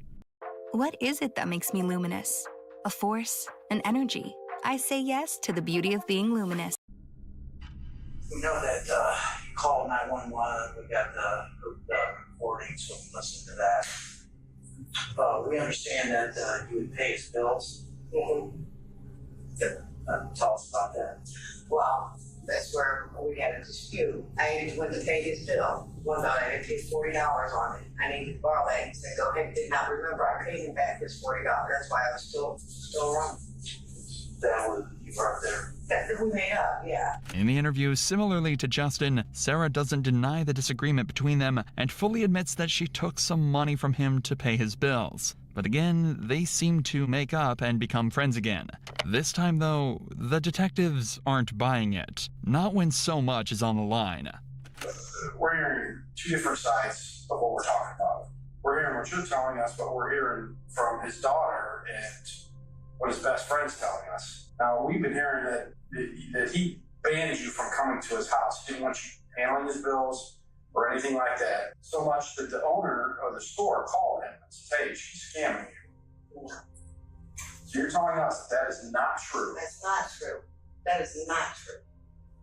What is it that makes me luminous? A force, an energy. I say yes to the beauty of being luminous. We know that you called 911. We got the recording, so listen to that. We understand that you would pay his bills. Tell us about that. Well, that's where we had a dispute. I went to pay his bill. One time I had to pay $40 on it. I needed to borrow that. He said, go ahead, did not remember. I paid him back his $40. That's why I was still wrong. That was, you weren't there. That we made up, yeah. In the interview, similarly to Justin, Sarah doesn't deny the disagreement between them and fully admits that she took some money from him to pay his bills. But again, they seem to make up and become friends again. This time, though, the detectives aren't buying it. Not when so much is on the line. We're hearing 2 different sides of what we're talking about. We're hearing what you're telling us, but we're hearing from his daughter and what his best friend's telling us. Now, we've been hearing that he banned you from coming to his house. He didn't want you handling his bills or anything like that. So much that the owner of the store called him and said, hey, she's scamming you. So you're telling us that is not true. That's not true. That is not true.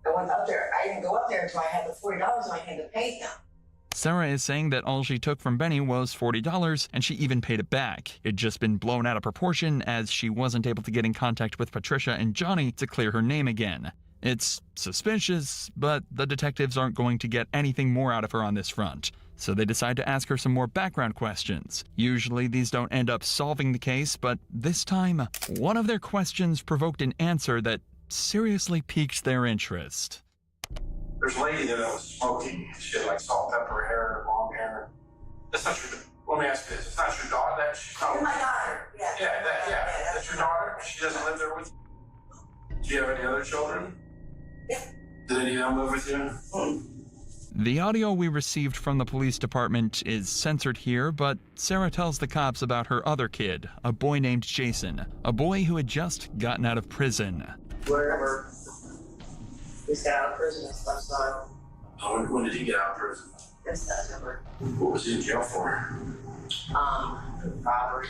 I went up there. I didn't go up there until I had the $40 in my hand to pay him. Sarah is saying that all she took from Benny was $40, and she even paid it back. It'd just been blown out of proportion as she wasn't able to get in contact with Patricia and Johnny to clear her name again. It's suspicious, but the detectives aren't going to get anything more out of her on this front. So they decide to ask her some more background questions. Usually these don't end up solving the case, but this time, one of their questions provoked an answer that seriously piqued their interest. There's a lady there that was smoking. She had like salt, pepper hair, long hair. That's not your, let me ask you this. It's not your daughter that she's not. My daughter, yeah. Yeah, that's your daughter. She doesn't live there with you. Do you have any other children? Yeah. Did any of them live with you? The audio we received from the police department is censored here, but Sarah tells the cops about her other kid, a boy named Jason, a boy who had just gotten out of prison. Wherever. He's got out of prison this last time. Oh, when did he get out of prison? This September. What was he in jail for? Robbery.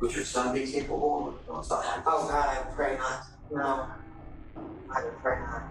Would your son be capable of doing something like this? Oh God, I pray not. No. I would pray not.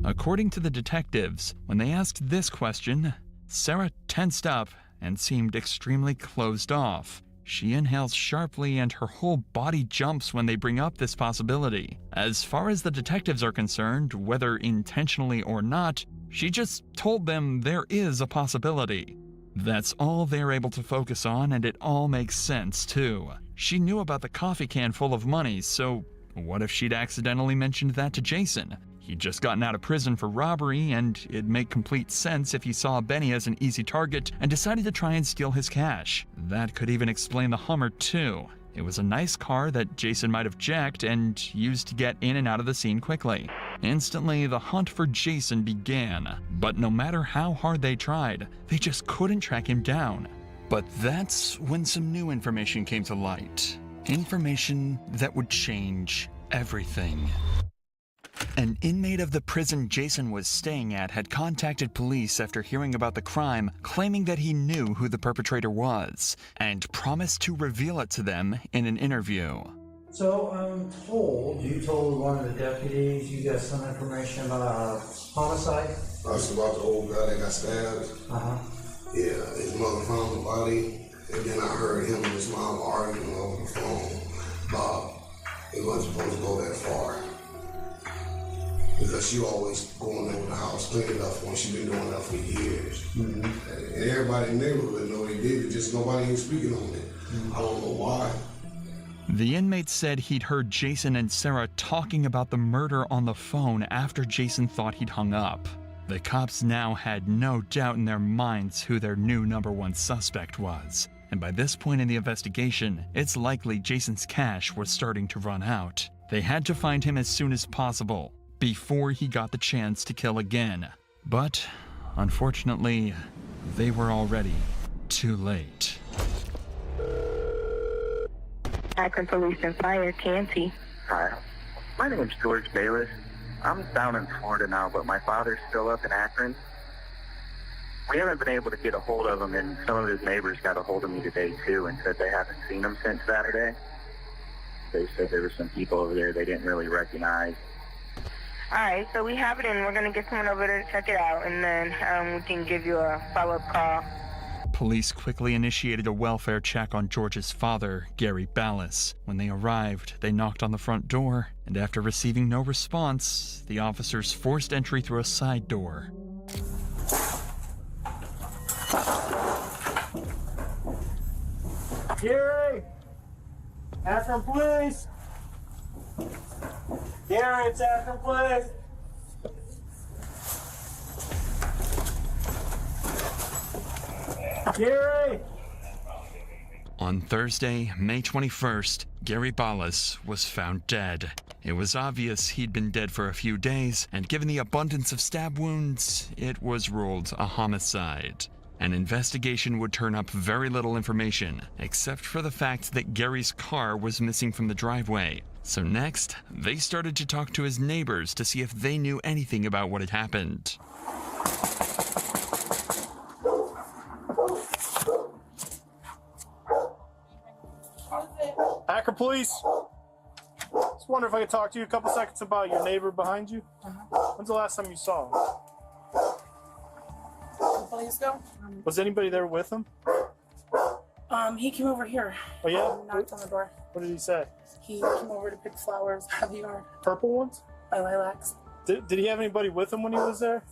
According to the detectives, when they asked this question, Sarah tensed up and seemed extremely closed off. She inhales sharply and her whole body jumps when they bring up this possibility. As far as the detectives are concerned, whether intentionally or not, she just told them there is a possibility. That's all they're able to focus on, and it all makes sense, too. She knew about the coffee can full of money, so what if she'd accidentally mentioned that to Jason? He'd just gotten out of prison for robbery, and it'd make complete sense if he saw Benny as an easy target and decided to try and steal his cash. That could even explain the Hummer, too. It was a nice car that Jason might have jacked and used to get in and out of the scene quickly. Instantly, the hunt for Jason began, but no matter how hard they tried, they just couldn't track him down. But that's when some new information came to light. Information that would change everything. An inmate of the prison Jason was staying at had contacted police after hearing about the crime, claiming that he knew who the perpetrator was, and promised to reveal it to them in an interview. So I'm told, you told one of the deputies you got some information about a homicide? That's about the old guy that got stabbed. Uh-huh. Yeah, his mother found the body, and then I heard him and his mom arguing over the phone. Bob, it wasn't supposed to go that far. Because she always going over the house, cleaning up when she been doing that for years. Mm-hmm. And everybody in the neighborhood know they did it, just nobody ain't speaking on it. Mm-hmm. I don't know why. The inmate said he'd heard Jason and Sarah talking about the murder on the phone after Jason thought he'd hung up. The cops now had no doubt in their minds who their new #1 suspect was. And by this point in the investigation, it's likely Jason's cash was starting to run out. They had to find him as soon as possible, before he got the chance to kill again. But, unfortunately, they were already too late. Akron Police and Fire, Canty. Hi, my name is George Bayless. I'm down in Florida now, but my father's still up in Akron. We haven't been able to get a hold of him, and some of his neighbors got a hold of me today, too, and said they haven't seen him since Saturday. They said there were some people over there they didn't really recognize. All right, so we have it in. We're going to get someone over there to check it out, and then we can give you a follow-up call. Police quickly initiated a welfare check on George's father, Gary Ballas. When they arrived, they knocked on the front door, and after receiving no response, the officers forced entry through a side door. Gary! Akron Police! Gary, it's Akron Police! Gary! On Thursday, May 21st, Gary Ballas was found dead. It was obvious he'd been dead for a few days, and given the abundance of stab wounds, it was ruled a homicide. An investigation would turn up very little information, except for the fact that Gary's car was missing from the driveway. So next, they started to talk to his neighbors to see if they knew anything about what had happened. Akron Police. Just wonder if I could talk to you a couple seconds about your neighbor behind you. When's the last time you saw him? Police go? Was anybody there with him? He came over here. Oh yeah? Knocked on the door. What did he say? He came over to pick flowers out of the yard. Purple ones? My lilacs. Did he have anybody with him when he was there?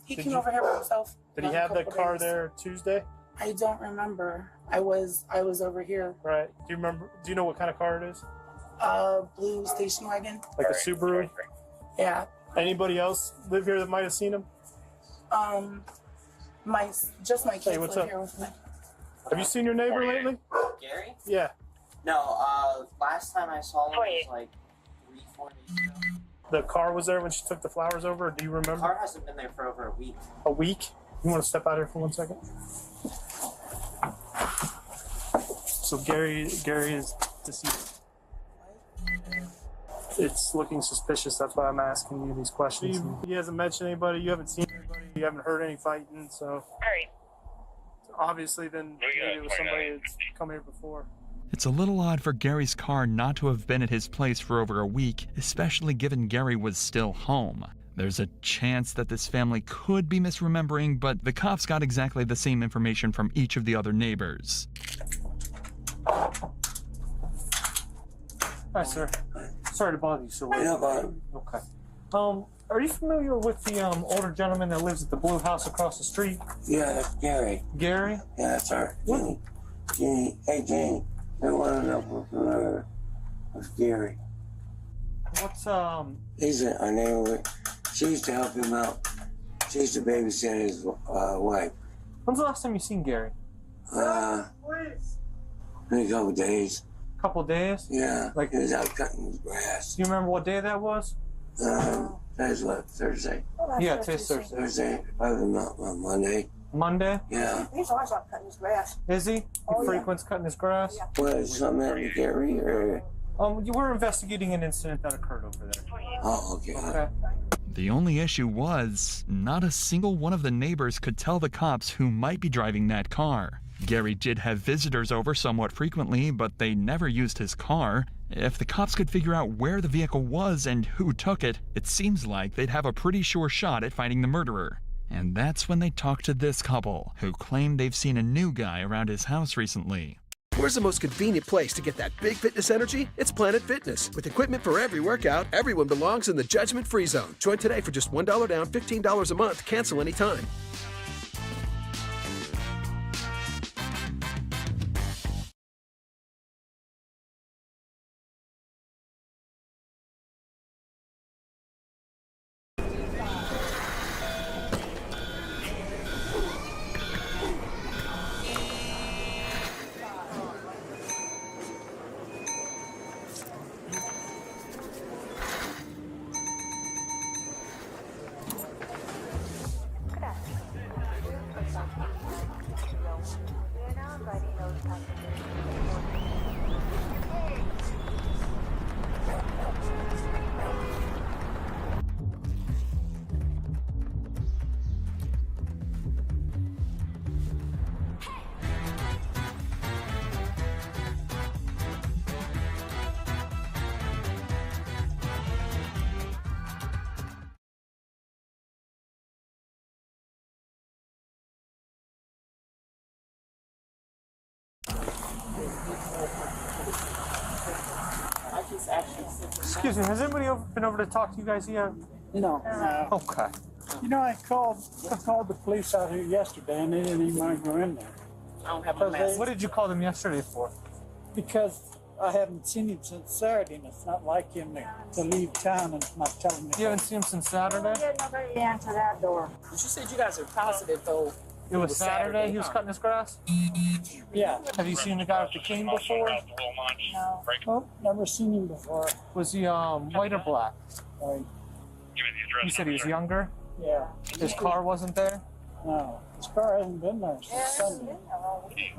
He came over here by himself. Did he have that car there Tuesday? I don't remember. I was over here. Right. Do you remember? Do you know what kind of car it is? Blue station wagon. Like a Subaru? Yeah. Anybody else live here that might have seen him? My kids Hey, what's live up? here with me. Have you seen your neighbor lately? Gary? Yeah. No, last time I saw him was like 3-4 days ago. The car was there when she took the flowers over. Do you remember? The car hasn't been there for over a week. A week? You want to step out here for 1 second? So Gary is deceased. It's looking suspicious. That's why I'm asking you these questions. He hasn't mentioned anybody. You haven't seen anybody. You haven't heard any fighting. So obviously, then maybe it was somebody that's come here before. It's a little odd for Gary's car not to have been at his place for over a week, especially given Gary was still home. There's a chance that this family could be misremembering, but the cops got exactly the same information from each of the other neighbors. Hi, sir. Sorry to bother you so late. No problem. Okay. Are you familiar with the older gentleman that lives at the blue house across the street? Yeah, that's Gary. Gary? Yeah, that's her. Jeannie. Hey, Jeannie. I want to know if we're familiar with Gary. What's He's our neighbor. She used to help him out. She used to babysit his wife. When's the last time you seen Gary? In a couple days. Couple days? Yeah. Like he was out cutting his grass. Do you remember what day that was? Today's what, Thursday? Yeah, today's Thursday. Thursday, probably not Monday. Monday? Yeah. He's always out cutting his grass. Is he? He frequents cutting his grass? What, is something happened to Gary, or? You were investigating an incident that occurred over there. Oh, okay. Okay. The only issue was, not a single one of the neighbors could tell the cops who might be driving that car. Gary did have visitors over somewhat frequently, but they never used his car. If the cops could figure out where the vehicle was and who took it, it seems like they'd have a pretty sure shot at finding the murderer. And that's when they talked to this couple, who claimed they've seen a new guy around his house recently. Where's the most convenient place to get that big fitness energy? It's Planet Fitness. With equipment for every workout, everyone belongs in the judgment-free zone. Join today for just $1 down, $15 a month. Cancel anytime. Excuse me, has anybody been over to talk to you guys yet? No. Okay. You know, I called the police out here yesterday, and they didn't even want to go in there. I don't have my mask. What did you call them yesterday for? Because I haven't seen him since Saturday, and it's not like him to leave town and not telling me. You haven't seen him since Saturday? Nobody answer that door. You said you guys are positive, though. It was Saturday he was cutting his grass? Yeah. Have you seen the guy with the cane before? No. Oh, never seen him before. Was he white or black? White. You said he was younger? Yeah. His car wasn't there? No. His car hasn't been there since Sunday.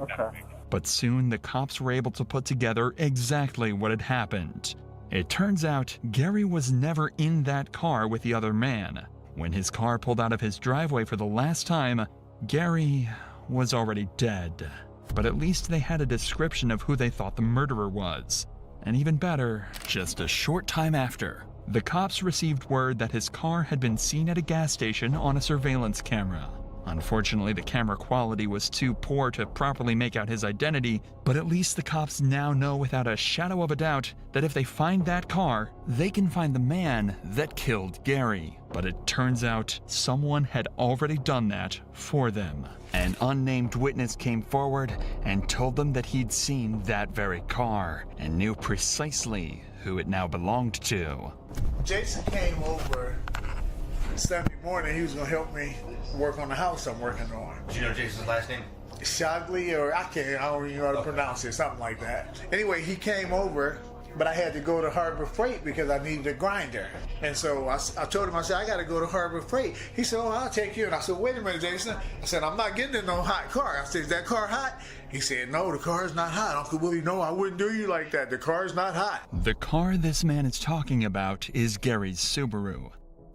Okay. But soon the cops were able to put together exactly what had happened. It turns out Gary was never in that car with the other man. When his car pulled out of his driveway for the last time, Gary was already dead. But at least they had a description of who they thought the murderer was. And even better, just a short time after, the cops received word that his car had been seen at a gas station on a surveillance camera. Unfortunately, the camera quality was too poor to properly make out his identity, but at least the cops now know without a shadow of a doubt that if they find that car, they can find the man that killed Gary. But it turns out someone had already done that for them. An unnamed witness came forward and told them that he'd seen that very car and knew precisely who it now belonged to. Jason came over Sunday morning. He was going to help me work on the house I'm working on. Do you know Jason's last name? Shogley, or I don't even know how to pronounce it, something like that. Anyway, he came over, but I had to go to Harbor Freight because I needed a grinder. And so I told him, I said, I got to go to Harbor Freight. He said, oh, I'll take you. And I said, wait a minute, Jason. I said, I'm not getting in no hot car. I said, is that car hot? He said, no, the car's not hot. Uncle Willie, no, I wouldn't do you like that. The car's not hot. The car this man is talking about is Gary's Subaru.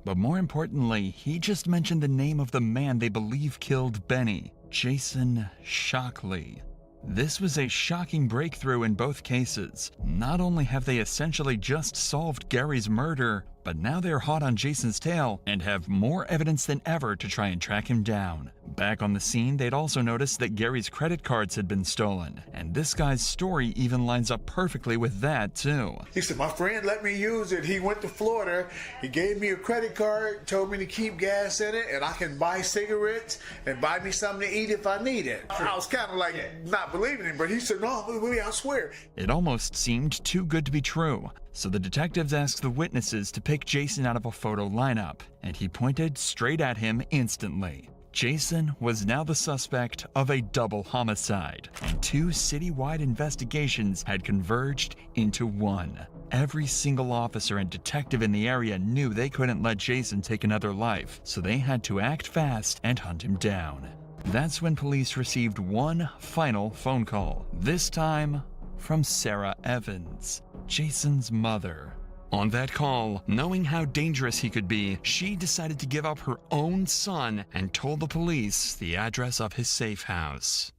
But more importantly, he just mentioned the name of the man they believe killed Benny, Jason Shockley. This was a shocking breakthrough in both cases. Not only have they essentially just solved Gary's murder, but now they're hot on Jason's tail and have more evidence than ever to try and track him down. Back on the scene, they'd also noticed that Gary's credit cards had been stolen, and this guy's story even lines up perfectly with that, too. He said, my friend let me use it. He went to Florida, he gave me a credit card, told me to keep gas in it, and I can buy cigarettes and buy me something to eat if I need it. I was kind of like not believing him, but he said, no, Willie, I swear. It almost seemed too good to be true. So the detectives asked the witnesses to pick Jason out of a photo lineup, and he pointed straight at him instantly. Jason was now the suspect of a double homicide, and 2 citywide investigations had converged into one. Every single officer and detective in the area knew they couldn't let Jason take another life, so they had to act fast and hunt him down. That's when police received one final phone call, this time from Sarah Evans, Jason's mother. On that call, knowing how dangerous he could be, she decided to give up her own son and told the police the address of his safe house.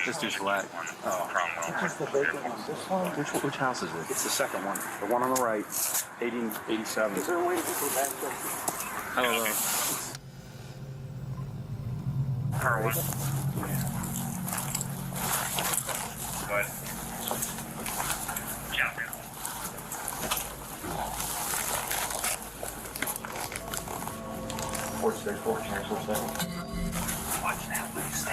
This dude's black. Oh. What's the vacant one? This one? Which house is it? It's the second one. The one on the right, 1887. Is there a way to get the back there? I don't know. Her one. What? Watch that, please.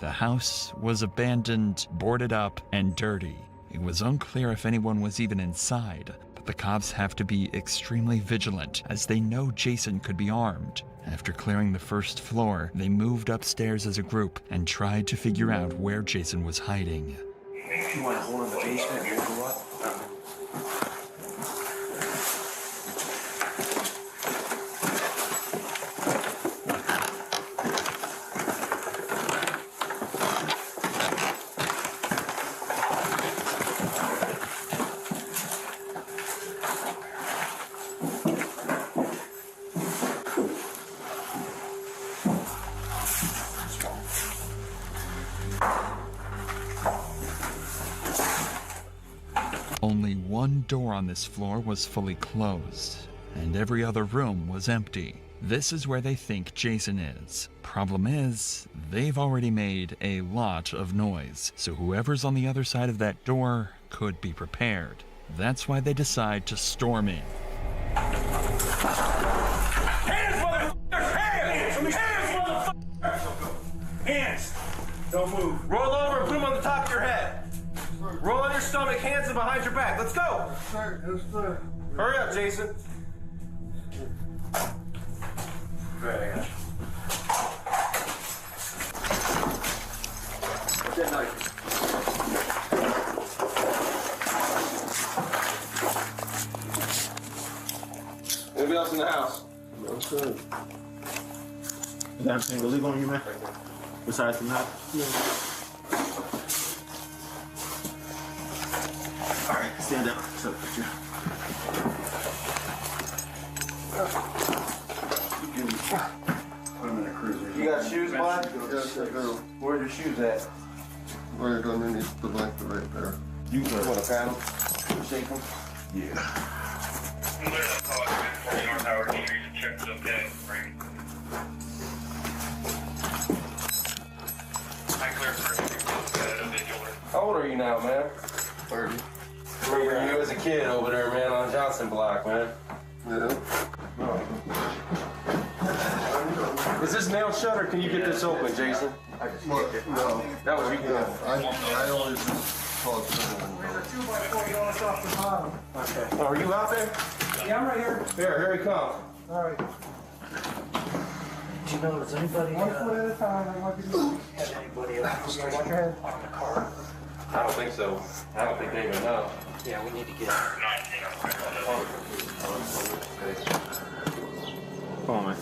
The house was abandoned, boarded up, and dirty. It was unclear if anyone was even inside, but the cops have to be extremely vigilant as they know Jason could be armed. After clearing the first floor, they moved upstairs as a group and tried to figure out where Jason was hiding. You want to hold in the basement and we'll go up? Only one door on this floor was fully closed, and every other room was empty. This is where they think Jason is. Problem is, they've already made a lot of noise, so whoever's on the other side of that door could be prepared. That's why they decide to storm in. Hands, motherfucker! Hands! Hands, motherfucker! Hands! Don't move. Roll over and put them on the top of your head. Roll on your stomach, hands and behind your back. Let's go. Hurry up, Jason. Right. Good night. Anybody else in the house? Okay. Is that everything illegal on you, man? Besides the map? Yeah. All right, stand up. So, picture. Put him in a cruiser. You got shoes, bud? Yes, I do. Where's your shoes at? Right underneath the black right there. You want to pat him? Shake him? Yeah. How old are you now, man? 30. Remember you as a kid over there, man, on Johnson Block, man. Yeah. Is this nail shut or can you get this open, Jason? What? No. That was you. No, I always just call it trouble. Okay. Oh, are you out there? Yeah, I'm right here. Here he comes. All right. Do you know, does anybody One foot at a time. have anybody else on the car? I don't think so. I don't think they even know. Yeah, we need to get Come on, man.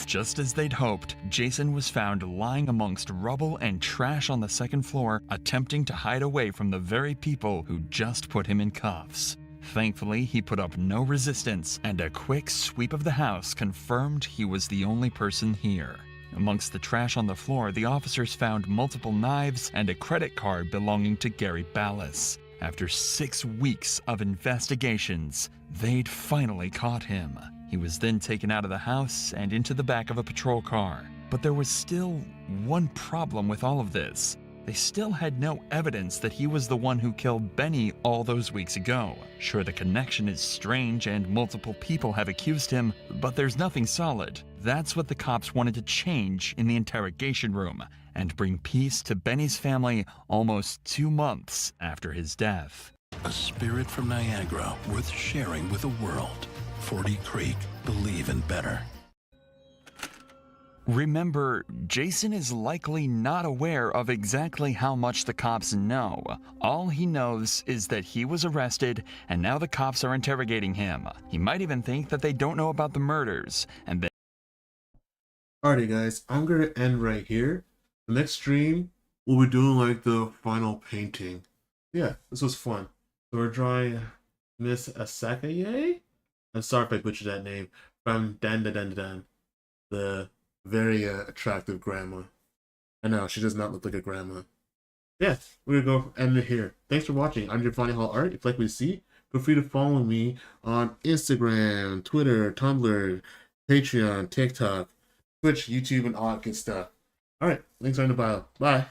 Just as they'd hoped, Jason was found lying amongst rubble and trash on the second floor, attempting to hide away from the very people who just put him in cuffs. Thankfully, he put up no resistance, and a quick sweep of the house confirmed he was the only person here. Amongst the trash on the floor, the officers found multiple knives and a credit card belonging to Gary Ballas. After 6 weeks of investigations, they'd finally caught him. He was then taken out of the house and into the back of a patrol car. But there was still one problem with all of this. They still had no evidence that he was the one who killed Benny all those weeks ago. Sure, the connection is strange and multiple people have accused him, but there's nothing solid. That's what the cops wanted to change in the interrogation room and bring peace to Benny's family almost 2 months after his death. A spirit from Niagara worth sharing with the world. 40 Creek, believe in better. Remember, Jason is likely not aware of exactly how much the cops know. All he knows is that he was arrested and now the cops are interrogating him. He might even think that they don't know about the murders and that. Alrighty guys, I'm gonna end right here. The next stream, we'll be doing like the final painting. Yeah, this was fun. So we're drawing Miss Asakaye? I'm sorry if I butchered that name. From Dandadan, the very attractive grandma. I know, she does not look like a grandma. Yeah, we're gonna go end it here. Thanks for watching. I'm your Funny Hall Art. If you like what you see, feel free to follow me on Instagram, Twitter, Tumblr, Patreon, TikTok, Twitch, YouTube, and all that good stuff. Alright, links are in the bio. Bye.